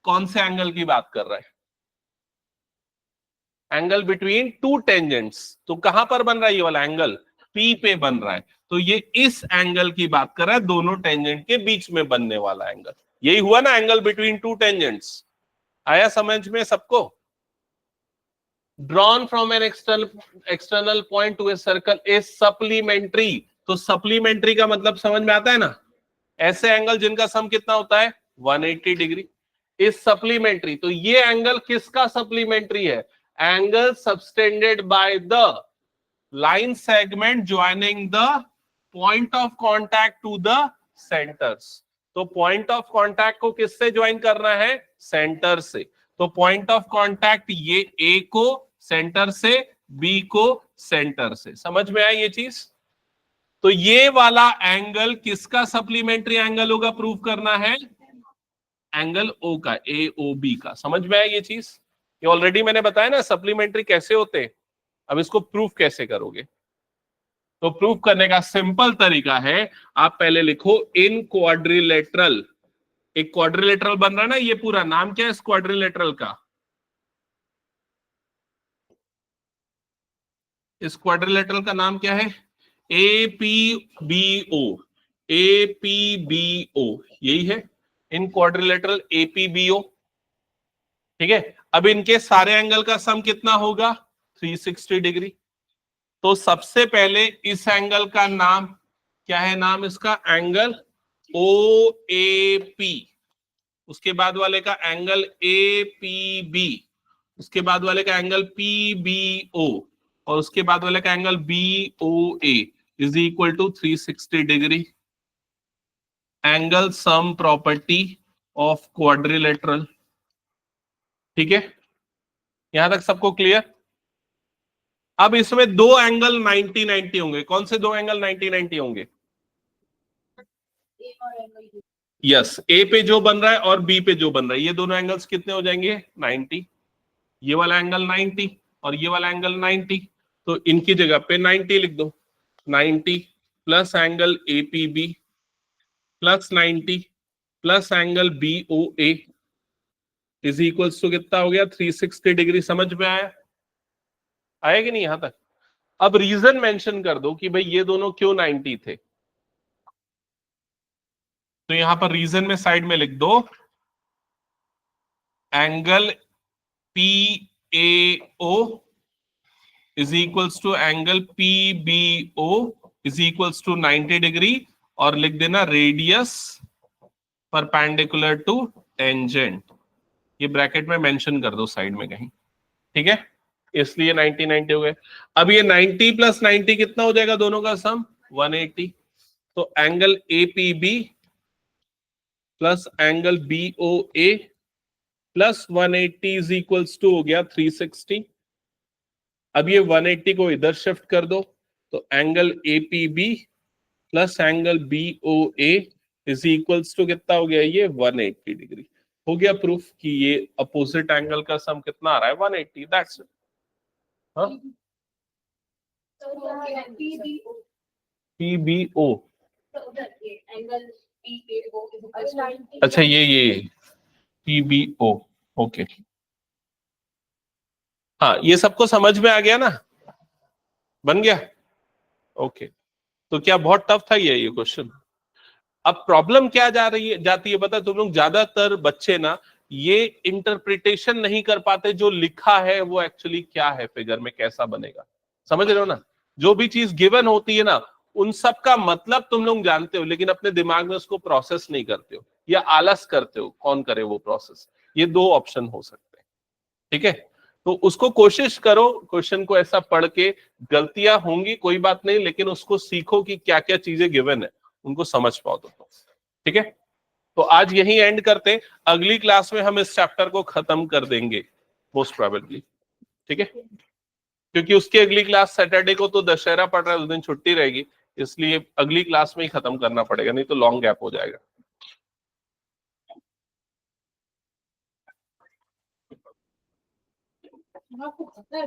कौन से एंगल की बात कर रहा है? Angle between two tangents. तो कहां पर बन रहा है ये वाला एंगल? पी पे बन रहा है। तो ये इस एंगल की बात कर रहा है, दोनों टेंजेंट के बीच में बनने वाला एंगल। यही हुआ ना एंगल बिटवीन टू टेंजेंट्स। आया समझ में सबको? Drawn from an external point two a circle is supplementary. तो सप्लीमेंट्री का मतलब समझ में आता है ना? ऐसे एंगल जिनका सम कितना होता है? 180 डिग्री इज सप्लीमेंट्री। तो ये एंगल किसका सप्लीमेंट्री है? Angle subtended by the line segment joining the point of contact to the centres. तो पॉइंट ऑफ कांटेक्ट को किससे ज्वाइन करना है? सेंटर से। तो पॉइंट ऑफ कांटेक्ट ये ए को सेंटर से, बी को सेंटर से। समझ में आई ये चीज? तो ये वाला एंगल किसका सप्लीमेंट्री एंगल होगा? प्रूव करना है एंगल ओ का, ए ओ बी का। समझ में आई ये चीज? ये ऑलरेडी मैंने बताया ना सप्लीमेंट्री कैसे होते हैं। अब इसको प्रूफ कैसे करोगे? तो प्रूफ करने का सिंपल तरीका है, आप पहले लिखो इन क्वाड्रिलेटरल। एक क्वाड्रिलेटरल बन रहा है ना, ये पूरा नाम क्या है इस क्वाड्रिलेटरल का? इस क्वाड्रिलेटरल का नाम क्या है? APBO। APBO यही है इन क्वाड्रिलेटरल APBO। ठीक है, अब इनके सारे एंगल का सम कितना होगा? 360 डिग्री। तो सबसे पहले इस एंगल का नाम क्या है? नाम इसका एंगल OAP। उसके बाद वाले का एंगल APB। उसके बाद वाले का एंगल PBO और उसके बाद वाले का angle BOA is equal to 360 degree. Angle sum property of quadrilateral. ठीक है, यहां तक सबको क्लियर? अब इसमें दो एंगल 90-90 होंगे। कौन से दो एंगल 90-90 होंगे? यस, ए पे जो बन रहा है और बी पे जो बन रहा है, ये दोनों एंगल्स कितने हो जाएंगे? 90। ये वाला एंगल 90 और ये वाला एंगल 90। तो इनकी जगह पे 90 लिख दो। 90 plus angle APB plus 90 plus angle BOA is equals to कितना हो गया? 360 डिग्री। समझ में आया? आया कि नहीं यहां तक? अब रीजन मेंशन कर दो कि भाई ये दोनों क्यों 90 थे। तो यहां पर रीजन में साइड में लिख दो angle PAO is equals to angle PBO is equals to 90 degree और लिख देना रेडियस परपेंडिकुलर टू टेंजेंट। ये ब्रैकेट में मेंशन कर दो साइड में कहीं। ठीक है, इसलिए 90-90 हो गए। अब ये 90 प्लस 90 कितना हो जाएगा? दोनों का सम 180। तो angle APB plus angle BOA plus 180 is equals to हो गया 360। अब ये 180 को इधर शिफ्ट कर दो तो angle APB plus angle BOA is equals to कितना हो गया? ये 180 डिग्री। हो गया प्रूफ कि ये अपोजिट एंगल का सम कितना आ रहा है? 180। That's it. हाँ, PBO। अच्छा, ये PBO। ओके, हाँ, ये सबको समझ में आ गया ना? बन गया? ओके। तो क्या बहुत टफ था ये क्वेश्चन? अब प्रॉब्लम क्या जाती है पता? तुम लोग ज्यादातर बच्चे ना ये इंटरप्रिटेशन नहीं कर पाते जो लिखा है वो एक्चुअली क्या है, फिगर में कैसा बनेगा। समझ रहे हो ना? जो भी चीज गिवन होती है ना, उन सब का मतलब तुम लोग जानते हो लेकिन अपने दिमाग में उसको प्रोसेस नहीं करते हो या आलस करते हो। कौन करे वो प्रोसेस? ये दो ऑप्शन हो सकते हैं। ठीक है, तो उसको कोशिश करो क्वेश्चन को ऐसा पढ़ के। गलतियां होंगी कोई बात नहीं, लेकिन उसको सीखो कि क्या क्या चीजें गिवन है, उनको समझ पाओ तो। ठीक है, तो आज यही एंड करते। अगली क्लास में हम इस चैप्टर को खत्म कर देंगे मोस्ट प्रोबेबली। ठीक है, क्योंकि उसकी अगली क्लास सैटरडे को तो दशहरा पड़ रहा है, उस दिन छुट्टी रहेगी, इसलिए अगली क्लास में ही खत्म करना पड़ेगा, नहीं तो लॉन्ग गैप हो जाएगा। आपको पता है